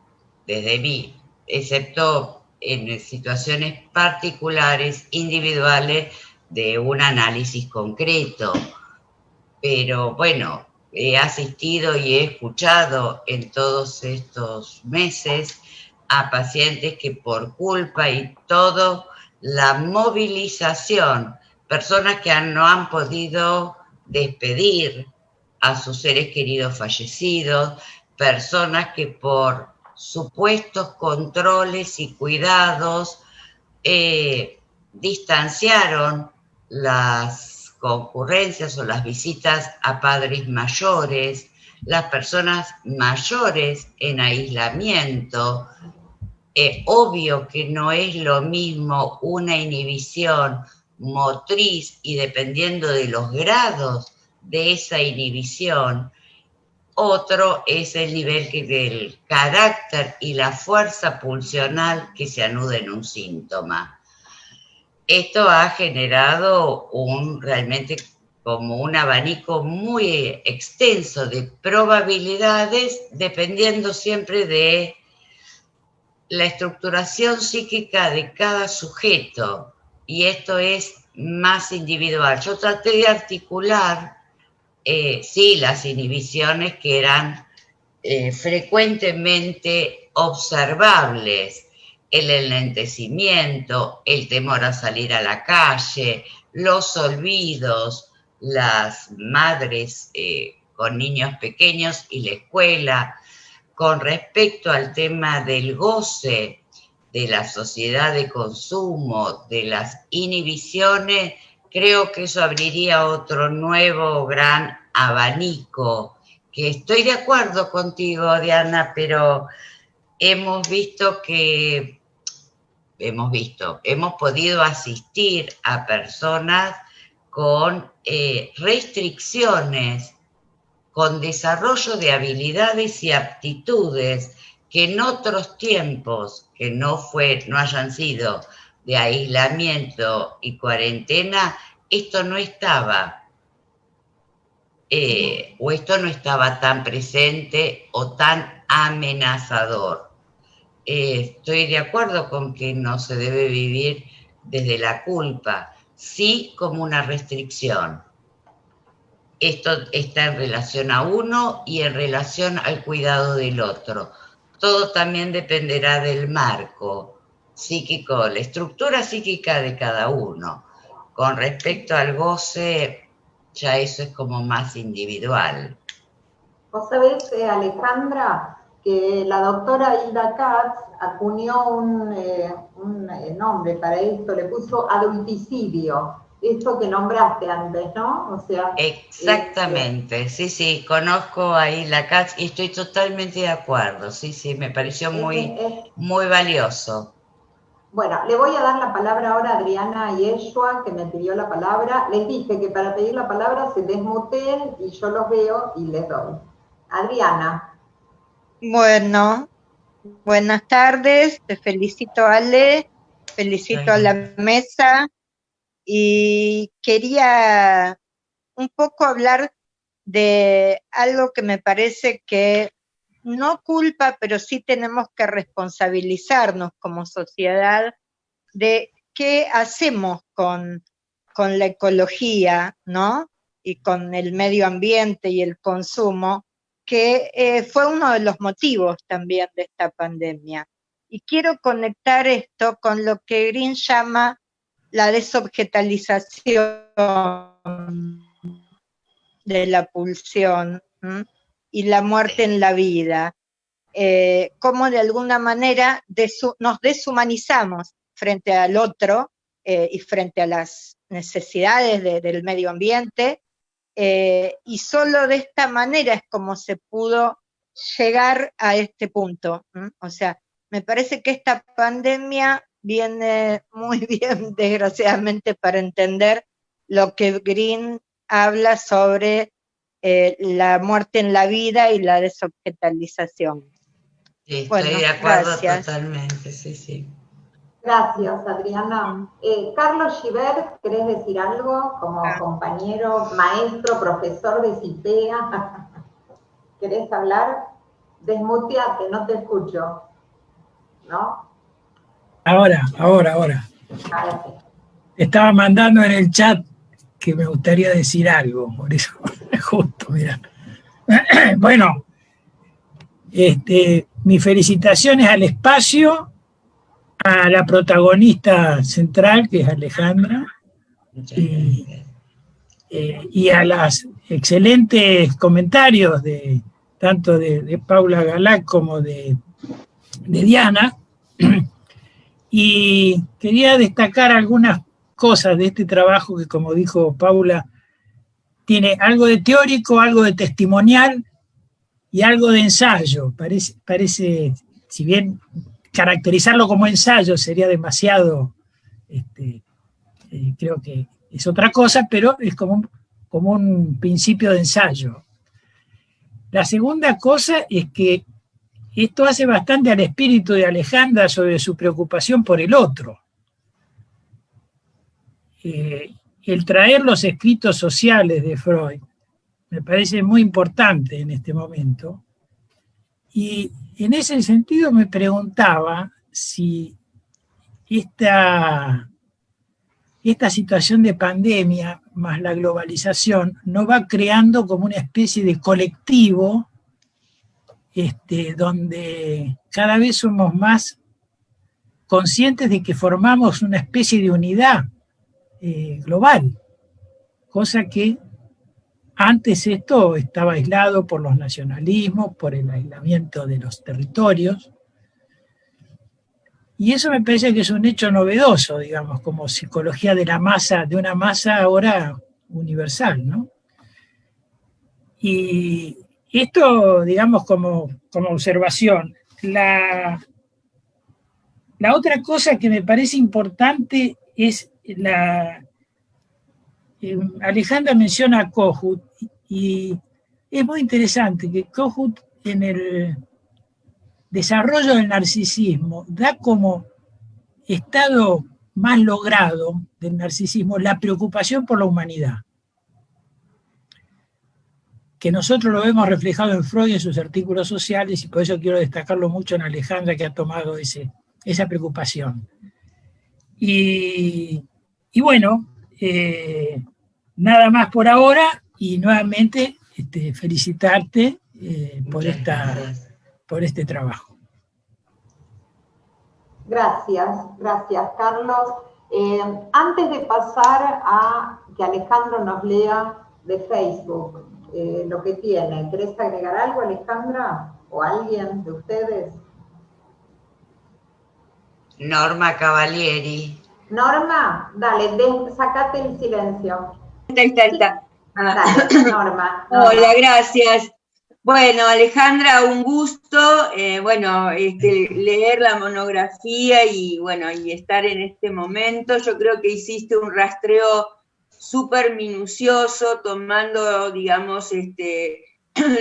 desde mí, excepto en situaciones particulares, individuales, de un análisis concreto. Pero bueno, he asistido y he escuchado en todos estos meses a pacientes que por culpa y todo, la movilización, personas que no han podido despedir a sus seres queridos fallecidos, personas que por supuestos controles y cuidados distanciaron las concurrencias o las visitas a padres mayores, las personas mayores en aislamiento. Obvio que no es lo mismo una inhibición motriz y dependiendo de los grados de esa inhibición, otro es el nivel del carácter y la fuerza pulsional que se anuda en un síntoma. Esto ha generado realmente como un abanico muy extenso de probabilidades, dependiendo siempre de la estructuración psíquica de cada sujeto, y esto es más individual. Yo traté de articular, sí, las inhibiciones que eran frecuentemente observables, el enlentecimiento, el temor a salir a la calle, los olvidos, las madres con niños pequeños y la escuela. Con respecto al tema del goce, de la sociedad de consumo, de las inhibiciones, creo que eso abriría otro nuevo gran abanico, que estoy de acuerdo contigo, Diana, pero hemos podido asistir a personas con restricciones, con desarrollo de habilidades y aptitudes que en otros tiempos que no hayan sido de aislamiento y cuarentena, esto no estaba, o esto no estaba tan presente o tan amenazador. Estoy de acuerdo con que no se debe vivir desde la culpa, sí como una restricción. Esto está en relación a uno y en relación al cuidado del otro. Todo también dependerá del marco psíquico, la estructura psíquica de cada uno. Con respecto al goce, ya eso es como más individual. Vos sabés, Alejandra, que la doctora Hilda Katz acuñó un nombre para esto, le puso adulticidio. esto que nombraste antes, ¿no? O sea, Exactamente, sí, sí, conozco ahí la casa y estoy totalmente de acuerdo, sí, sí, me pareció muy, muy valioso. Bueno, le voy a dar la palabra ahora a Adriana Yeshua, que me pidió la palabra. Les dije que para pedir la palabra se desmuteen y yo los veo y les doy. Adriana. Bueno, buenas tardes, te felicito Ale, felicito a la mesa y quería un poco hablar de algo que me parece que no culpa, pero sí tenemos que responsabilizarnos como sociedad de qué hacemos con la ecología, ¿no? Y con el medio ambiente y el consumo, que fue uno de los motivos también de esta pandemia. Y quiero conectar esto con lo que Green llama la desobjetalización de la pulsión y la muerte en la vida. Cómo de alguna manera nos deshumanizamos frente al otro y frente a las necesidades del medio ambiente, y solo de esta manera es como se pudo llegar a este punto. O sea, me parece que esta pandemia viene muy bien, desgraciadamente, para entender lo que Green habla sobre la muerte en la vida y la desobjetalización. Sí, estoy bueno, de acuerdo gracias. totalmente, sí, sí. Gracias, Adriana. Carlos Gibert, ¿querés decir algo como compañero, maestro, profesor de CIPEA? ¿Querés hablar? Desmuteate, no te escucho. ¿No? Ahora. Ahora sí. Estaba mandando en el chat que me gustaría decir algo, por eso, justo, mira. Bueno, mis felicitaciones al espacio, a la protagonista central, que es Alejandra, y a los excelentes comentarios tanto de Paula Galá como de Diana. Y quería destacar algunas cosas de este trabajo que, como dijo Paula, tiene algo de teórico, algo de testimonial y algo de ensayo. Parece, si bien caracterizarlo como ensayo sería demasiado, creo que es otra cosa, pero es como un principio de ensayo. La segunda cosa es que esto hace bastante al espíritu de Alejandra sobre su preocupación por el otro. El traer los escritos sociales de Freud me parece muy importante en este momento. Y en ese sentido me preguntaba si esta situación de pandemia más la globalización no va creando como una especie de colectivo donde cada vez somos más conscientes de que formamos una especie de unidad global, cosa que antes esto estaba aislado por los nacionalismos, por el aislamiento de los territorios, y eso me parece que es un hecho novedoso, digamos, como psicología de la masa, de una masa ahora universal, ¿no? Y esto, digamos, como observación. La otra cosa que me parece importante es Alejandra menciona a Kohut, y es muy interesante que Kohut en el desarrollo del narcisismo da como estado más logrado del narcisismo la preocupación por la humanidad, que nosotros lo vemos reflejado en Freud en sus artículos sociales, y por eso quiero destacarlo mucho en Alejandra, que ha tomado esa preocupación. Y bueno, nada más por ahora, y nuevamente felicitarte por este trabajo. Gracias, Carlos. Antes de pasar a que Alejandro nos lea de Facebook lo que tiene, ¿querés agregar algo, Alejandra? ¿O alguien de ustedes? Norma Cavalieri Norma, dale, sacate el silencio. Ahí está. Ah. Dale, Norma. Hola, gracias. Bueno, Alejandra, un gusto, leer la monografía y estar en este momento. Yo creo que hiciste un rastreo súper minucioso, tomando, digamos,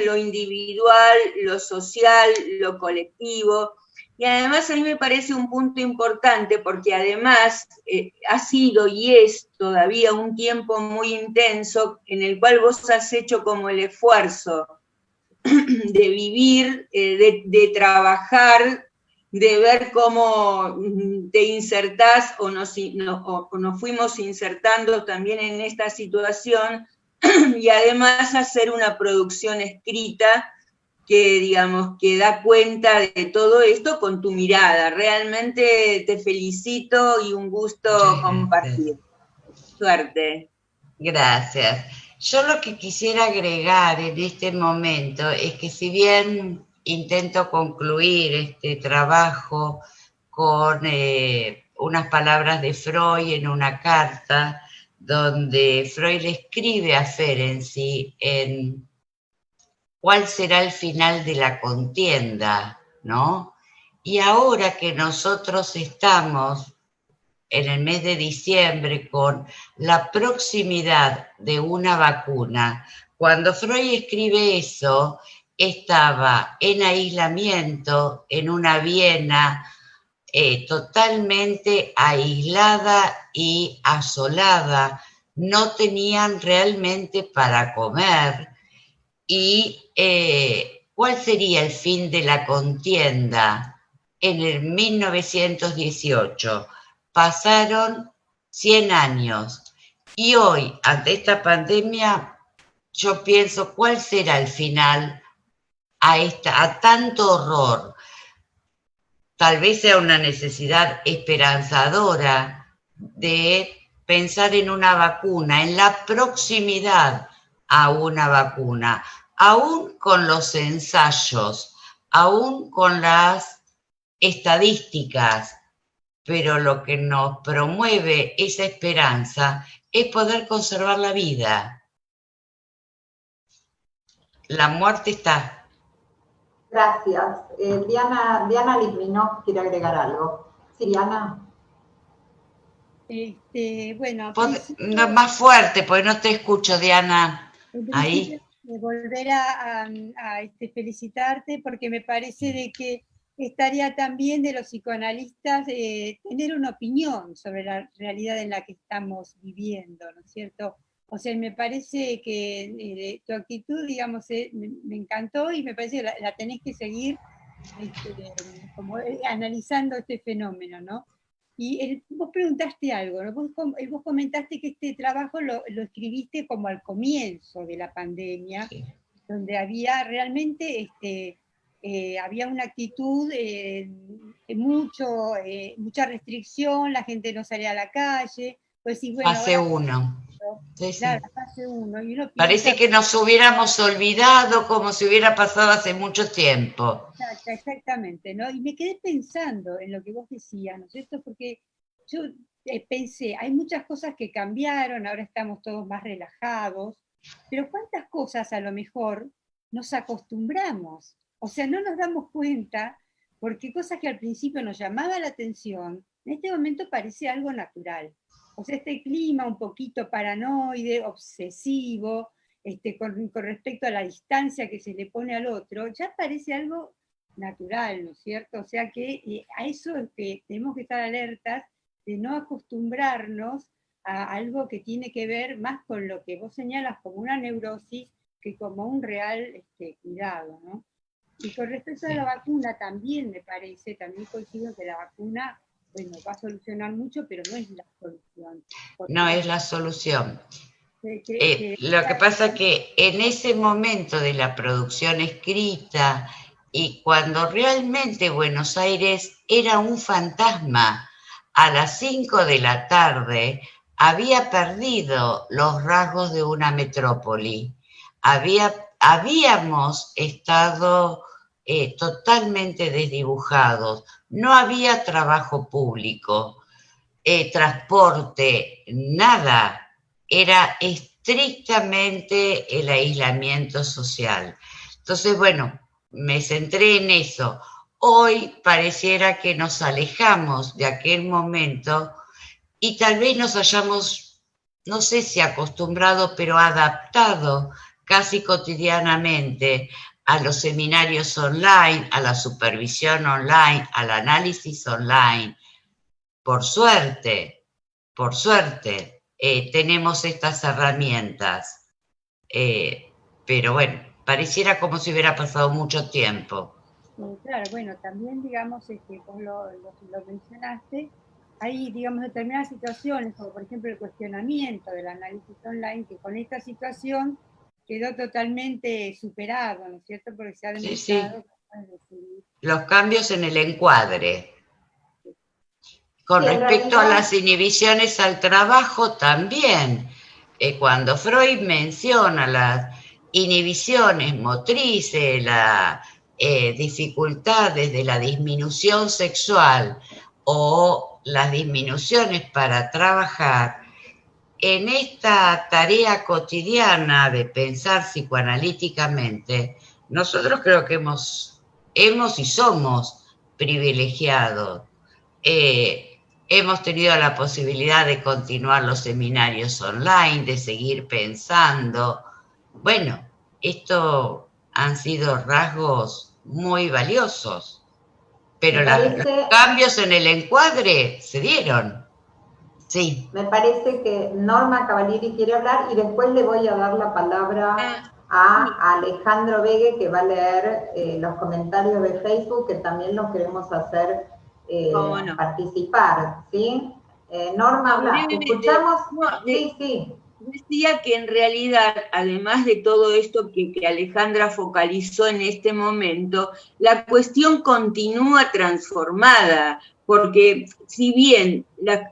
lo individual, lo social, lo colectivo. Y además a mí me parece un punto importante porque además ha sido y es todavía un tiempo muy intenso en el cual vos has hecho como el esfuerzo de vivir, de trabajar, de ver cómo te insertás o nos fuimos insertando también en esta situación y además hacer una producción escrita que, digamos, que da cuenta de todo esto con tu mirada. Realmente te felicito y un gusto compartir. Suerte. Gracias. Yo lo que quisiera agregar en este momento es que si bien intento concluir este trabajo con unas palabras de Freud en una carta, donde Freud le escribe a Ferenczi en cuál será el final de la contienda, ¿no? Y ahora que nosotros estamos en el mes de diciembre con la proximidad de una vacuna, cuando Freud escribe eso, estaba en aislamiento en una Viena totalmente aislada y asolada, no tenían realmente para comer. ¿Y cuál sería el fin de la contienda? En el 1918 pasaron 100 años y hoy, ante esta pandemia, yo pienso cuál será el final a tanto horror. Tal vez sea una necesidad esperanzadora de pensar en una vacuna, en la proximidad a una vacuna, aún con los ensayos, aún con las estadísticas, pero lo que nos promueve esa esperanza es poder conservar la vida. La muerte está. Gracias. Diana Litvinov quiere agregar algo. Sí, Diana. Bueno, no, más fuerte, porque no te escucho, Diana. Ahí. Volver a felicitarte porque me parece de que estaría también de los psicoanalistas tener una opinión sobre la realidad en la que estamos viviendo, ¿no es cierto? O sea, me parece que tu actitud, digamos, me encantó y me parece que la tenés que seguir como analizando este fenómeno, ¿no? Y vos preguntaste algo, ¿no? Vos comentaste que este trabajo lo escribiste como al comienzo de la pandemia, sí, donde había realmente había una actitud de mucha restricción, la gente no salía a la calle. Pues sí, bueno, fase 1. Sí, claro, fase 1. Parece que nos hubiéramos olvidado como si hubiera pasado hace mucho tiempo. Exactamente, ¿no? Y me quedé pensando en lo que vos decías, ¿no es cierto? Porque yo pensé, hay muchas cosas que cambiaron, ahora estamos todos más relajados, pero ¿cuántas cosas a lo mejor nos acostumbramos? O sea, no nos damos cuenta, porque cosas que al principio nos llamaban la atención, en este momento parece algo natural. O sea, este clima un poquito paranoide, obsesivo, con respecto a la distancia que se le pone al otro, ya parece algo natural, ¿no es cierto? O sea que a eso es que tenemos que estar alertas de no acostumbrarnos a algo que tiene que ver más con lo que vos señalas como una neurosis que como un real cuidado, ¿no? Y con respecto a la vacuna también me parece, también coincido que la vacuna, bueno, va a solucionar mucho, pero no es la solución. No es la solución. Lo que pasa es que en ese momento de la producción escrita y cuando realmente Buenos Aires era un fantasma, a las 5 de la tarde había perdido los rasgos de una metrópoli. Habíamos estado totalmente desdibujados, no había trabajo público. transporte, nada. Era estrictamente el aislamiento social. Entonces, bueno, me centré en eso. Hoy pareciera que nos alejamos de aquel momento y tal vez nos hayamos, no sé si acostumbrado, pero adaptado casi cotidianamente a los seminarios online, a la supervisión online, al análisis online. Por suerte, tenemos estas herramientas. Pero bueno, pareciera como si hubiera pasado mucho tiempo. Claro, bueno, también digamos, vos lo mencionaste, hay, digamos, determinadas situaciones, como por ejemplo el cuestionamiento del análisis online, que con esta situación quedó totalmente superado, ¿no es cierto? Porque se ha demostrado... Sí. Los cambios en el encuadre. Con respecto a las inhibiciones al trabajo también, cuando Freud menciona las inhibiciones motrices, las dificultades de la disminución sexual o las disminuciones para trabajar, en esta tarea cotidiana de pensar psicoanalíticamente, nosotros creo que hemos y somos privilegiados. Hemos tenido la posibilidad de continuar los seminarios online, de seguir pensando. Bueno, esto han sido rasgos muy valiosos, pero los cambios en el encuadre se dieron. Sí. Me parece que Norma Cavalieri quiere hablar y después le voy a dar la palabra a Alejandro Vegue, que va a leer los comentarios de Facebook, que también los queremos hacer participar, ¿sí? Norma, habla, ¿te escuchamos? Sí. Decía que en realidad, además de todo esto que Alejandra focalizó en este momento, la cuestión continúa transformada, porque si bien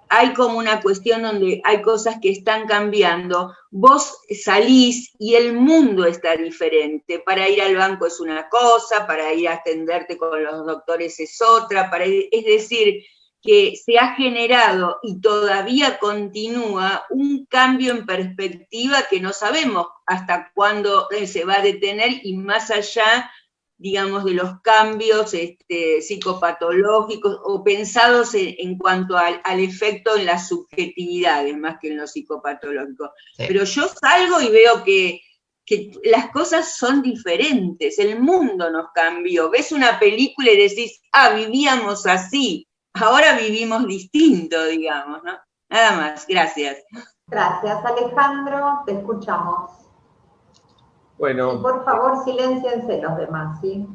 hay como una cuestión donde hay cosas que están cambiando, vos salís y el mundo está diferente. Para ir al banco es una cosa, para ir a atenderte con los doctores es otra, es decir, que se ha generado y todavía continúa un cambio en perspectiva que no sabemos hasta cuándo se va a detener y más allá, digamos, de los cambios psicopatológicos o pensados en cuanto al efecto en las subjetividades más que en lo psicopatológico. Sí. Pero yo salgo y veo que las cosas son diferentes, el mundo nos cambió. Ves una película y decís, vivíamos así. Ahora vivimos distinto, digamos, ¿no? Nada más, gracias. Gracias, Alejandro, te escuchamos. Bueno. Y por favor, silénciense los demás, ¿sí?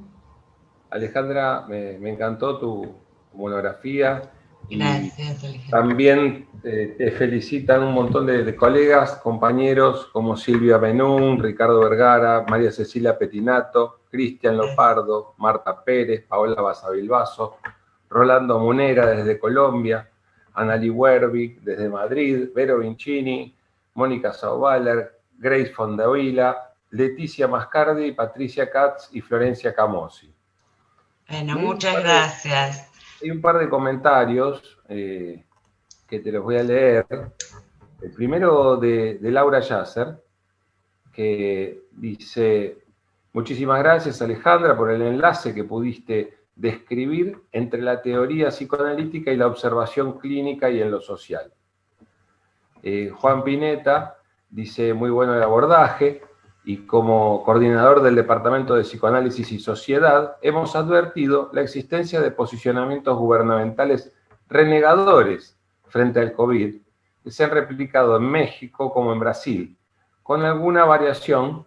Alejandra, me encantó tu monografía. Gracias, Alejandra. También te felicitan un montón de colegas, compañeros, como Silvia Benún, Ricardo Vergara, María Cecilia Petinato, Cristian Lopardo, Marta Pérez, Paola Basavilbaso, Rolando Munera desde Colombia, Annali Wervig desde Madrid, Vero Vincini, Mónica Sauvaler, Grace Fondavila, Leticia Mascardi, Patricia Katz y Florencia Camosi. Bueno, muchas gracias. Hay un par de comentarios que te los voy a leer. El primero de Laura Yasser, que dice: muchísimas gracias, Alejandra, por el enlace que pudiste describir entre la teoría psicoanalítica y la observación clínica y en lo social. Juan Pineta dice: muy bueno el abordaje, y como coordinador del Departamento de Psicoanálisis y Sociedad, hemos advertido la existencia de posicionamientos gubernamentales renegadores frente al COVID, que se han replicado en México como en Brasil, con alguna variación,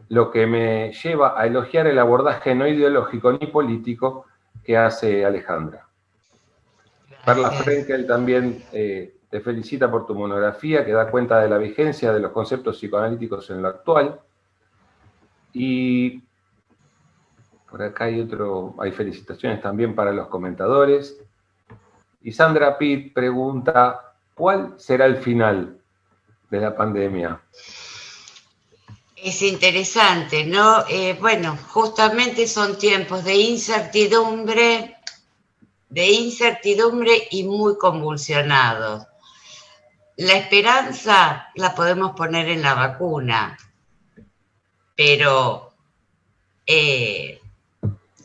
lo que me lleva a elogiar el abordaje no ideológico ni político que hace Alejandra. Perla Frenkel también te felicita por tu monografía, que da cuenta de la vigencia de los conceptos psicoanalíticos en lo actual. Y por acá hay felicitaciones también para los comentadores. Y Sandra Pitt pregunta: ¿cuál será el final de la pandemia? Es interesante, ¿no? Bueno, justamente son tiempos de incertidumbre de incertidumbre y muy convulsionados. La esperanza la podemos poner en la vacuna, pero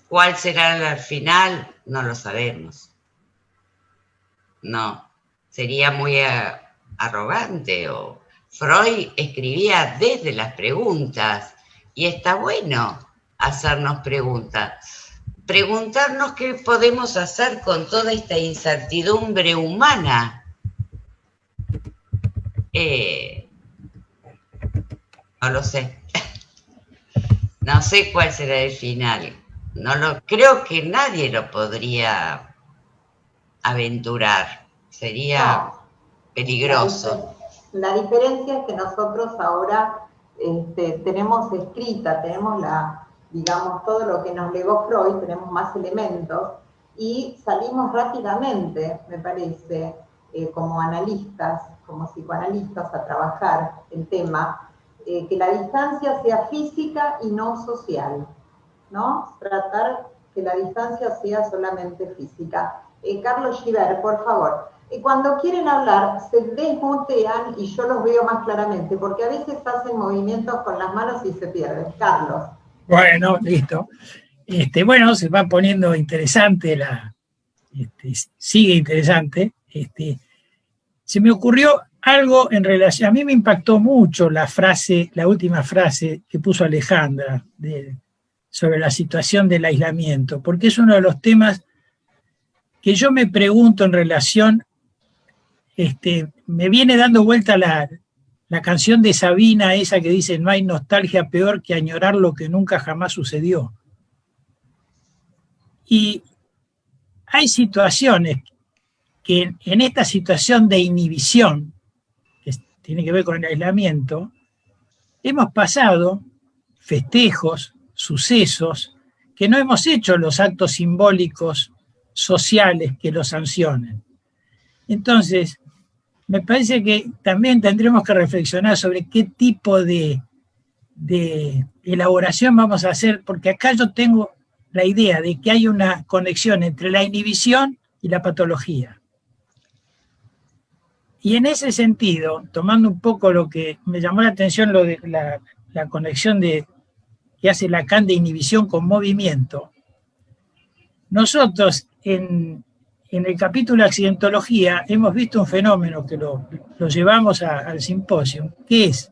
¿cuál será el final? No lo sabemos. No, sería muy arrogante. Freud escribía desde las preguntas, y está bueno hacernos preguntas. Preguntarnos qué podemos hacer con toda esta incertidumbre humana. No lo sé. No sé cuál será el final. Creo que nadie lo podría aventurar. Sería peligroso. La diferencia es que nosotros ahora tenemos escrita, tenemos digamos, todo lo que nos legó Freud, tenemos más elementos, y salimos rápidamente, me parece, como analistas, como psicoanalistas, a trabajar el tema, que la distancia sea física y no social, ¿no? Tratar que la distancia sea solamente física. Carlos Giver, por favor. Cuando quieren hablar, se desmutean y yo los veo más claramente, porque a veces hacen movimientos con las manos y se pierden. Carlos. Bueno, listo. Bueno, se va poniendo interesante, sigue interesante. Se me ocurrió algo en relación, a mí me impactó mucho la última frase que puso Alejandra sobre la situación del aislamiento, porque es uno de los temas que yo me pregunto en relación, me viene dando vuelta la canción de Sabina, esa que dice: no hay nostalgia peor que añorar lo que nunca jamás sucedió. Y hay situaciones que en esta situación de inhibición, que tiene que ver con el aislamiento, hemos pasado festejos, sucesos, que no hemos hecho los actos simbólicos sociales que los sancionen. Entonces, me parece que también tendremos que reflexionar sobre qué tipo de elaboración vamos a hacer, porque acá yo tengo la idea de que hay una conexión entre la inhibición y la patología. Y en ese sentido, tomando un poco lo que me llamó la atención, lo de la conexión que hace Lacan de inhibición con movimiento, nosotros en el capítulo de accidentología hemos visto un fenómeno que lo llevamos al simposio, que es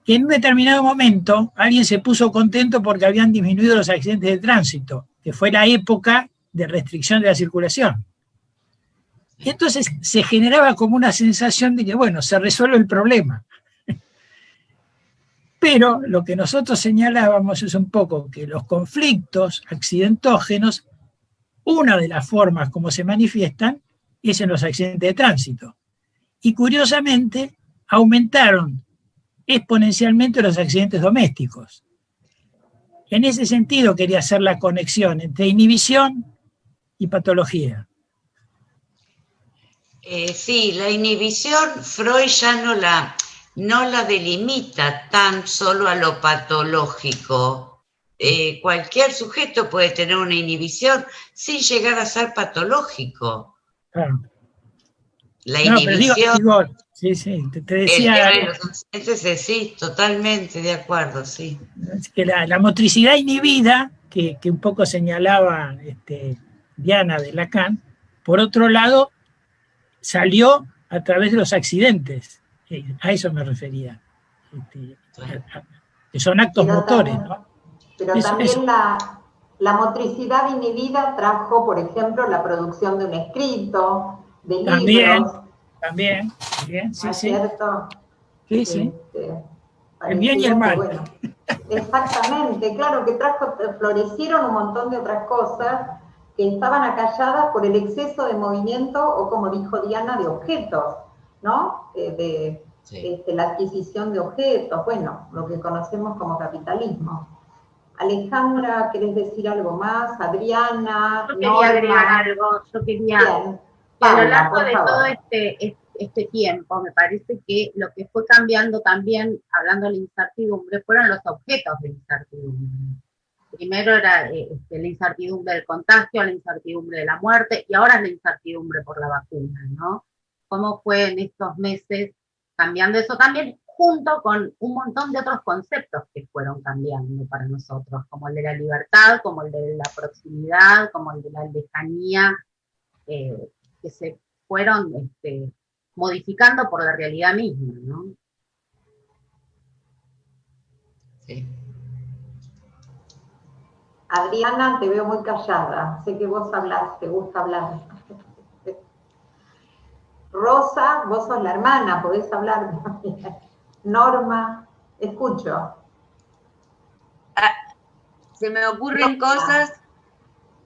que en un determinado momento alguien se puso contento porque habían disminuido los accidentes de tránsito, que fue la época de restricción de la circulación. Y entonces se generaba como una sensación de que, bueno, se resuelve el problema. Pero lo que nosotros señalábamos es un poco que los conflictos accidentógenos, una de las formas como se manifiestan es en los accidentes de tránsito. Y curiosamente aumentaron exponencialmente los accidentes domésticos. En ese sentido quería hacer la conexión entre inhibición y patología. Sí, la inhibición Freud ya no la delimita tan solo a lo patológico. Cualquier sujeto puede tener una inhibición sin llegar a ser patológico. Claro. La inhibición... sí, te decía... los accidentes, sí, totalmente de acuerdo, sí. Que la motricidad inhibida, que un poco señalaba Diana de Lacan, por otro lado, salió a través de los accidentes. A eso me refería. Que son actos motores, ¿no? Pero también la motricidad inhibida trajo, por ejemplo, la producción de un escrito, de libros. También, sí, sí. ¿Cierto? Sí. El bien y el mal. Bueno, exactamente, claro que florecieron un montón de otras cosas que estaban acalladas por el exceso de movimiento, o como dijo Diana, de objetos, ¿no? La adquisición de objetos, bueno, lo que conocemos como capitalismo. Alejandra, ¿querés decir algo más? Adriana. Yo quería agregar algo, Bien. Paula, a lo largo de todo este tiempo, me parece que lo que fue cambiando también, hablando de la incertidumbre, fueron los objetos de incertidumbre. primero era la incertidumbre del contagio, la incertidumbre de la muerte, y ahora es la incertidumbre por la vacuna, ¿no? ¿Cómo fue en estos meses cambiando eso también, junto con un montón de otros conceptos que fueron cambiando para nosotros, como el de la libertad, como el de la proximidad, como el de la lejanía, que se fueron modificando por la realidad misma, ¿no? Sí. Adriana, te veo muy callada. Sé que vos hablas, te gusta hablar. Rosa, vos sos la hermana, podés hablar. Norma, escucho. Se me ocurren cosas.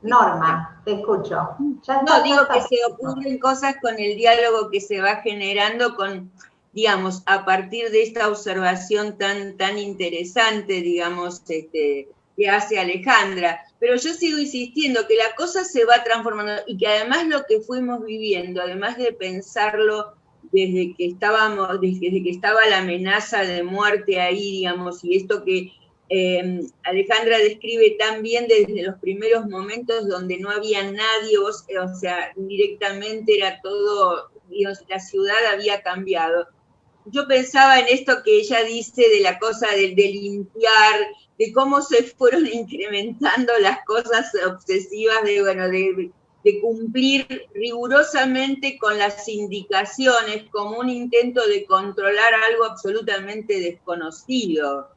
Norma, te escucho. No, digo que se ocurren cosas con el diálogo que se va generando con, digamos, a partir de esta observación tan interesante, digamos, que hace Alejandra. Pero yo sigo insistiendo que la cosa se va transformando y que además lo que fuimos viviendo, además de pensarlo desde que estaba la amenaza de muerte ahí, digamos, y esto que Alejandra describe tan bien desde los primeros momentos donde no había nadie, o sea, directamente era todo, Dios, la ciudad había cambiado. Yo pensaba en esto que ella dice de la cosa de limpiar, de cómo se fueron incrementando las cosas obsesivas de cumplir rigurosamente con las indicaciones como un intento de controlar algo absolutamente desconocido.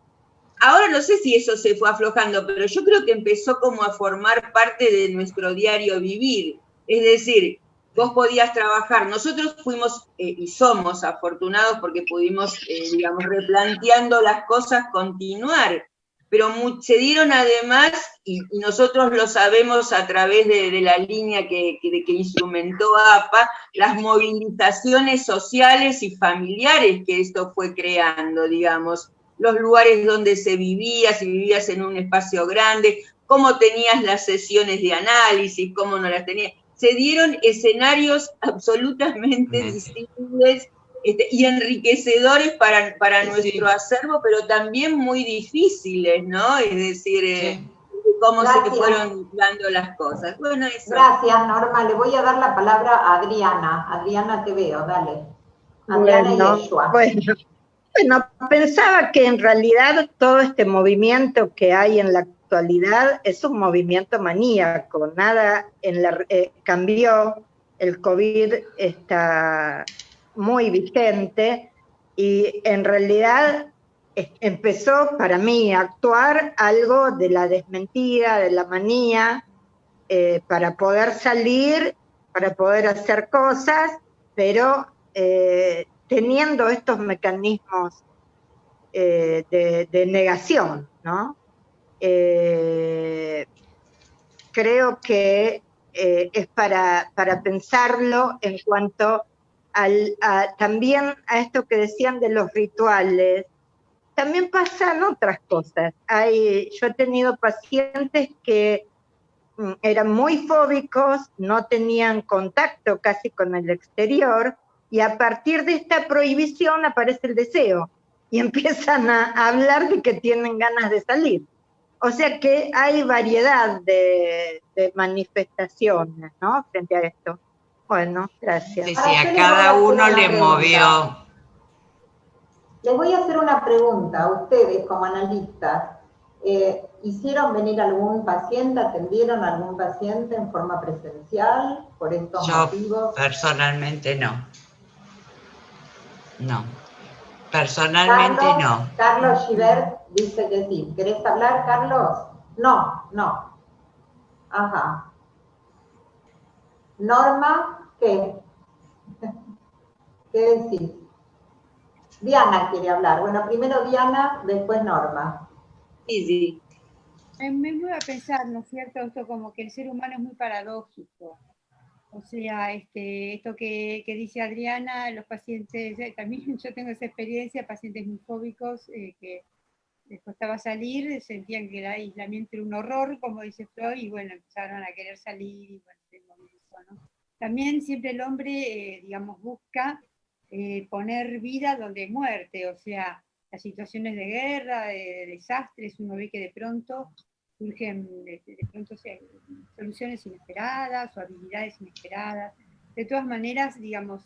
Ahora no sé si eso se fue aflojando, pero yo creo que empezó como a formar parte de nuestro diario vivir. Es decir, vos podías trabajar. Nosotros fuimos y somos afortunados porque pudimos, digamos, replanteando las cosas, continuar. Pero se dieron además, y nosotros lo sabemos a través de la línea que instrumentó APA, las movilizaciones sociales y familiares que esto fue creando, digamos. Los lugares donde se vivía, si vivías en un espacio grande, cómo tenías las sesiones de análisis, cómo no las tenías. Se dieron escenarios absolutamente distintos y enriquecedores para nuestro acervo, pero también muy difíciles, ¿no? Es decir, cómo se fueron dando las cosas. Bueno, eso. Gracias, Norma. Le voy a dar la palabra a Adriana. Adriana, te veo, dale. Adriana y Yeshua. Bueno, pensaba que en realidad todo este movimiento que hay en la actualidad es un movimiento maníaco, nada cambió, el COVID está muy vigente y en realidad empezó para mí a actuar algo de la desmentida, de la manía, para poder salir, para poder hacer cosas, pero teniendo estos mecanismos de negación, ¿no? Creo que es para pensarlo en cuanto también a esto que decían de los rituales. También pasan otras cosas. Yo he tenido pacientes que eran muy fóbicos, no tenían contacto casi con el exterior, y a partir de esta prohibición aparece el deseo, y empiezan a hablar de que tienen ganas de salir. O sea que hay variedad de manifestaciones, ¿no?, frente a esto. Bueno, gracias. Sí, a cada uno le movió. Les voy a hacer una pregunta a ustedes como analistas. ¿Hicieron venir algún paciente, atendieron a algún paciente en forma presencial por estos motivos? Personalmente no. No. Personalmente no. Carlos Givert dice que sí. ¿Querés hablar, Carlos? No. Ajá. Norma, ¿qué? ¿Qué decís? Diana quiere hablar. Bueno, primero Diana, después Norma. Sí. Me voy a pensar, ¿no es cierto? Esto como que el ser humano es muy paradójico. O sea, esto que dice Adriana, los pacientes, también yo tengo esa experiencia, pacientes muy fóbicos que les costaba salir, sentían que el aislamiento era un horror, como dice Freud, y bueno, empezaron a querer salir, y bueno, eso, ¿no? También siempre el hombre, digamos, busca poner vida donde hay muerte, o sea, las situaciones de guerra, de desastres, uno ve que de pronto surgen de pronto soluciones inesperadas o habilidades inesperadas. De todas maneras, digamos,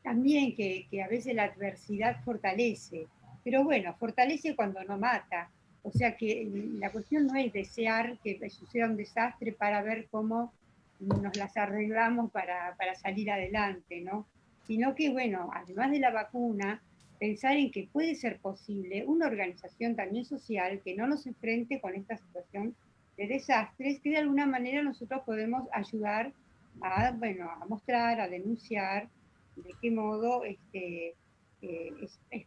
también que a veces la adversidad fortalece, pero bueno, fortalece cuando no mata. O sea que la cuestión no es desear que suceda un desastre para ver cómo nos las arreglamos para salir adelante, ¿no? Sino que, bueno, además de la vacuna, pensar en que puede ser posible una organización también social que no nos enfrente con esta situación de desastres, que de alguna manera nosotros podemos ayudar a, bueno, a mostrar, a denunciar de qué modo es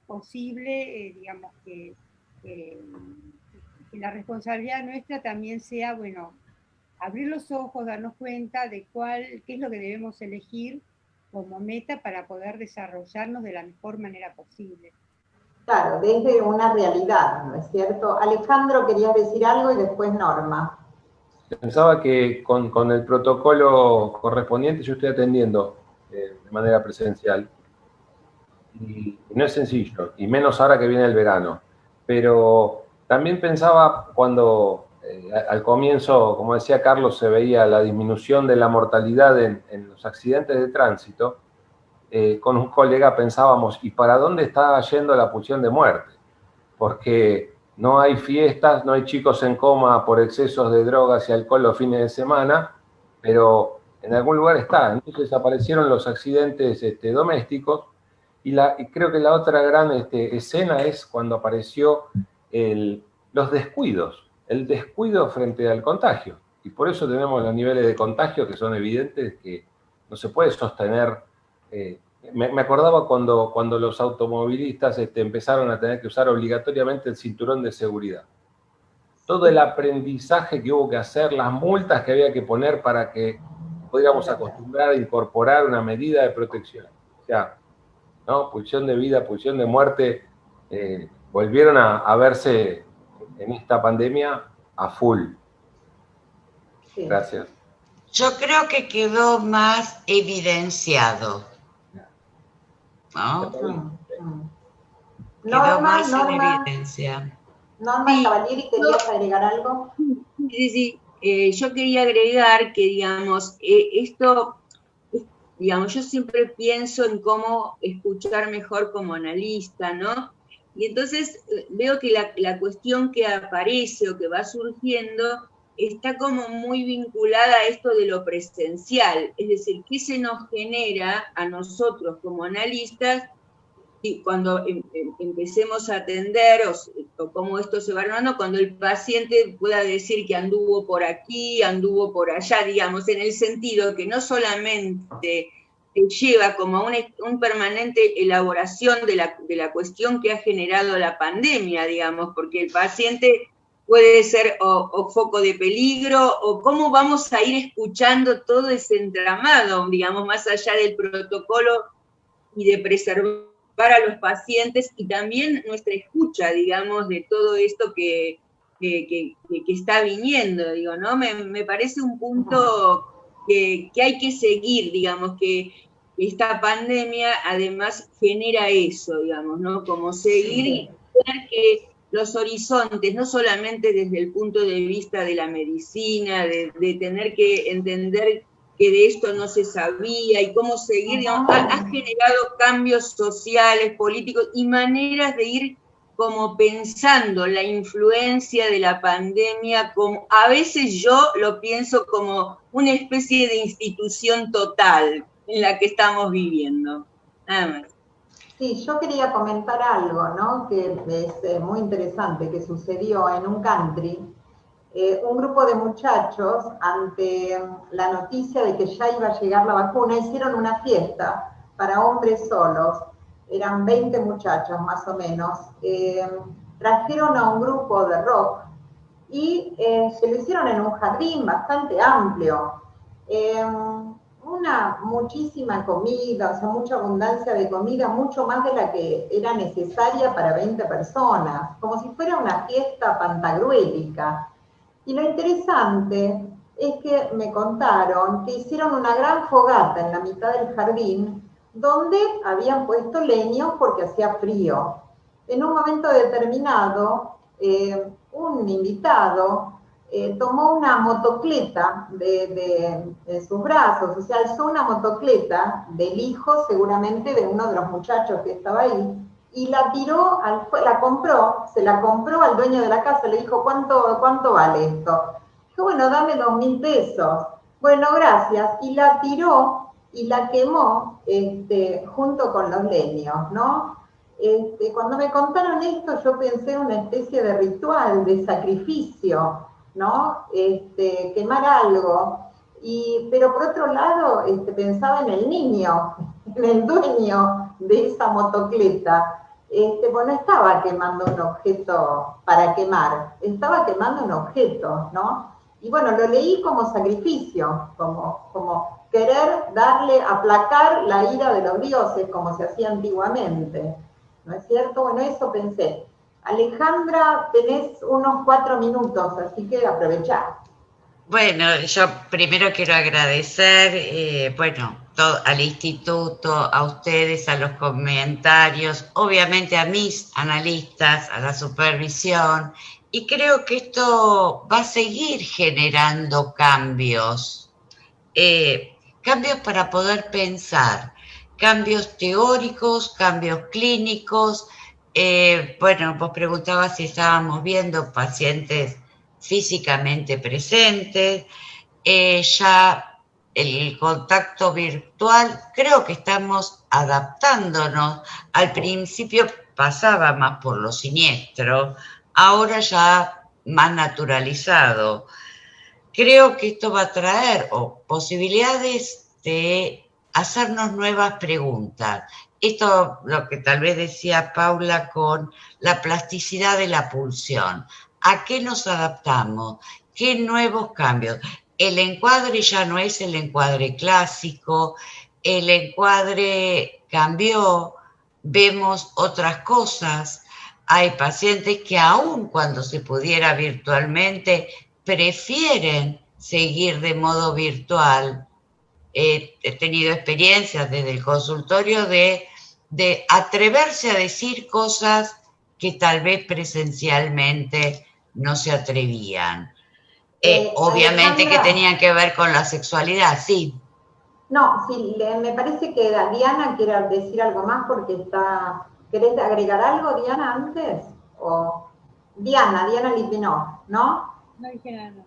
posible, digamos, que la responsabilidad nuestra también sea, bueno, abrir los ojos, darnos cuenta de qué es lo que debemos elegir como meta para poder desarrollarnos de la mejor manera posible. Claro, desde una realidad, ¿no es cierto? Alejandro, querías decir algo y después Norma. Pensaba que con el protocolo correspondiente yo estoy atendiendo de manera presencial. Y no es sencillo, y menos ahora que viene el verano. Pero también pensaba cuando al comienzo, como decía Carlos, se veía la disminución de la mortalidad en los accidentes de tránsito, con un colega pensábamos, ¿y para dónde está yendo la pulsión de muerte? Porque no hay fiestas, no hay chicos en coma por excesos de drogas y alcohol los fines de semana, pero en algún lugar está. Entonces aparecieron los accidentes domésticos, y creo que la otra gran escena es cuando apareció los descuidos, el descuido frente al contagio. Y por eso tenemos los niveles de contagio que son evidentes, que no se puede sostener. Me acordaba cuando los automovilistas empezaron a tener que usar obligatoriamente el cinturón de seguridad. Todo el aprendizaje que hubo que hacer, las multas que había que poner para que pudiéramos acostumbrar a incorporar una medida de protección. O sea, ¿no? Pulsión de vida, pulsión de muerte, volvieron a verse en esta pandemia a full. Sí. Gracias. Yo creo que quedó más evidenciado, ¿no? Quedó más en evidencia. Norma Cavalieri, ¿querías agregar algo? Sí. Yo quería agregar que, digamos, esto, digamos, yo siempre pienso en cómo escuchar mejor como analista, ¿no? Y entonces veo que la cuestión que aparece o que va surgiendo está como muy vinculada a esto de lo presencial, es decir, ¿qué se nos genera a nosotros como analistas y cuando empecemos a atender o cómo esto se va armando, cuando el paciente pueda decir que anduvo por aquí, anduvo por allá, digamos, en el sentido que no solamente lleva como a una permanente elaboración de la cuestión que ha generado la pandemia, digamos, porque el paciente puede ser o foco de peligro, o cómo vamos a ir escuchando todo ese entramado, digamos, más allá del protocolo y de preservar a los pacientes, y también nuestra escucha, digamos, de todo esto que está viniendo, digo, ¿no? Me parece un punto que hay que seguir, digamos, que esta pandemia además genera eso, digamos, ¿no? Como seguir y ver que los horizontes, no solamente desde el punto de vista de la medicina, de tener que entender que de esto no se sabía y cómo seguir, digamos, ha generado cambios sociales, políticos y maneras de ir como pensando la influencia de la pandemia, como a veces yo lo pienso como una especie de institución total en la que estamos viviendo. Nada más. Sí, yo quería comentar algo, ¿no? Que es muy interesante, que sucedió en un country. Un grupo de muchachos, ante la noticia de que ya iba a llegar la vacuna, hicieron una fiesta para hombres solos. Eran 20 muchachos más o menos. Trajeron a un grupo de rock y se lo hicieron en un jardín bastante amplio. Muchísima comida, o sea, mucha abundancia de comida, mucho más de la que era necesaria para 20 personas, como si fuera una fiesta pantagruélica. Y lo interesante es que me contaron que hicieron una gran fogata en la mitad del jardín, donde habían puesto leños porque hacía frío. En un momento determinado, un invitado tomó una motocleta de sus brazos, o sea, alzó una motocleta del hijo seguramente de uno de los muchachos que estaba ahí, y la tiró, se la compró al dueño de la casa, le dijo, ¿cuánto vale esto? Dijo, bueno, dame 2.000 pesos. Bueno, gracias, y la tiró y la quemó junto con los leños, ¿no? Cuando me contaron esto, yo pensé en una especie de ritual, de sacrificio, ¿no? Quemar algo. Pero por otro lado, pensaba en el niño, en el dueño de esa motocleta. Bueno, estaba quemando un objeto para quemar, estaba quemando un objeto, ¿no? Y bueno, lo leí como sacrificio, como querer aplacar la ira de los dioses, como se hacía antiguamente. ¿No es cierto? Bueno, eso pensé. Alejandra, tenés unos 4 minutos, así que aprovechá. Bueno, yo primero quiero agradecer, al instituto, a ustedes, a los comentarios, obviamente a mis analistas, a la supervisión, y creo que esto va a seguir generando cambios, cambios para poder pensar, cambios teóricos, cambios clínicos. Vos preguntabas si estábamos viendo pacientes físicamente presentes, ya el contacto virtual, creo que estamos adaptándonos. Al principio pasaba más por lo siniestro, ahora ya más naturalizado. Creo que esto va a traer posibilidades de hacernos nuevas preguntas. Esto, lo que tal vez decía Paula con la plasticidad de la pulsión. ¿A qué nos adaptamos? ¿Qué nuevos cambios? El encuadre ya no es el encuadre clásico, el encuadre cambió, vemos otras cosas. Hay pacientes que aun cuando se pudiera virtualmente, prefieren seguir de modo virtual. He tenido experiencias desde el consultorio de atreverse a decir cosas que tal vez presencialmente no se atrevían. Obviamente Alejandra, que tenían que ver con la sexualidad, sí. No, sí, me parece que Diana quiere decir algo más porque está... ¿Querés agregar algo, Diana, antes? ¿O Diana Litvinov, ¿no? No dije nada.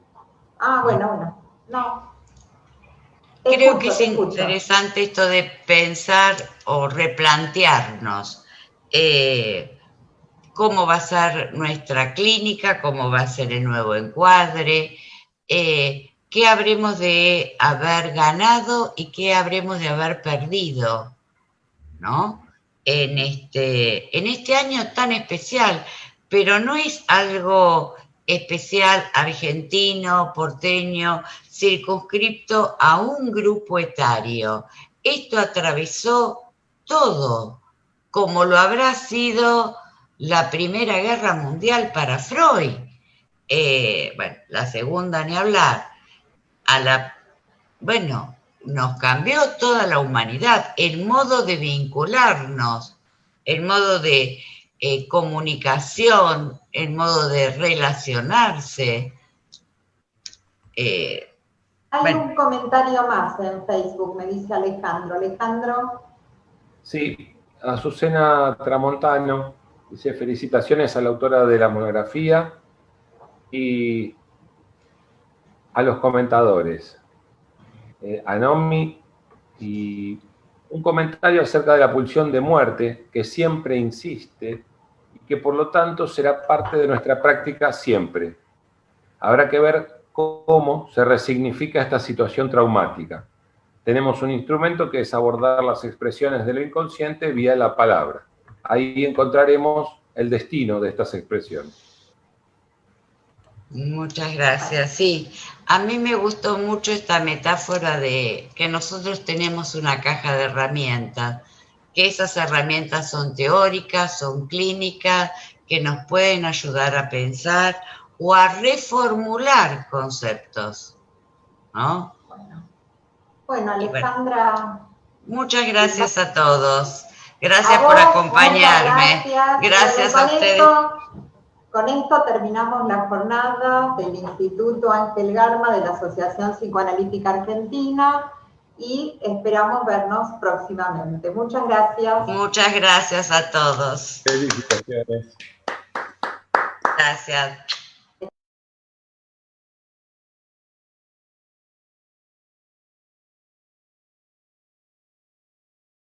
Ah, bueno, no. Creo que es interesante esto de pensar o replantearnos cómo va a ser nuestra clínica, cómo va a ser el nuevo encuadre, qué habremos de haber ganado y qué habremos de haber perdido, ¿no? En este año tan especial, pero no es algo especial argentino, porteño, circunscripto a un grupo etario. Esto atravesó todo, como lo habrá sido la Primera Guerra Mundial para Freud. La segunda ni hablar. Nos cambió toda la humanidad, el modo de vincularnos, el modo de comunicación, el modo de relacionarse. Hay un comentario más en Facebook, me dice Alejandro. Alejandro. Sí, Azucena Tramontano dice felicitaciones a la autora de la monografía y a los comentadores. A Nomi, y un comentario acerca de la pulsión de muerte que siempre insiste y que por lo tanto será parte de nuestra práctica siempre. Habrá que ver cómo se resignifica esta situación traumática. Tenemos un instrumento que es abordar las expresiones de lo inconsciente vía la palabra. Ahí encontraremos el destino de estas expresiones. Muchas gracias. Sí, a mí me gustó mucho esta metáfora de que nosotros tenemos una caja de herramientas, que esas herramientas son teóricas, son clínicas, que nos pueden ayudar a pensar o a reformular conceptos, ¿no? Bueno, Alejandra. Muchas gracias a todos. Gracias por acompañarme. Gracias a ustedes. Con esto terminamos la jornada del Instituto Ángel Garma de la Asociación Psicoanalítica Argentina y esperamos vernos próximamente. Muchas gracias. Muchas gracias a todos. Felicitaciones. Gracias.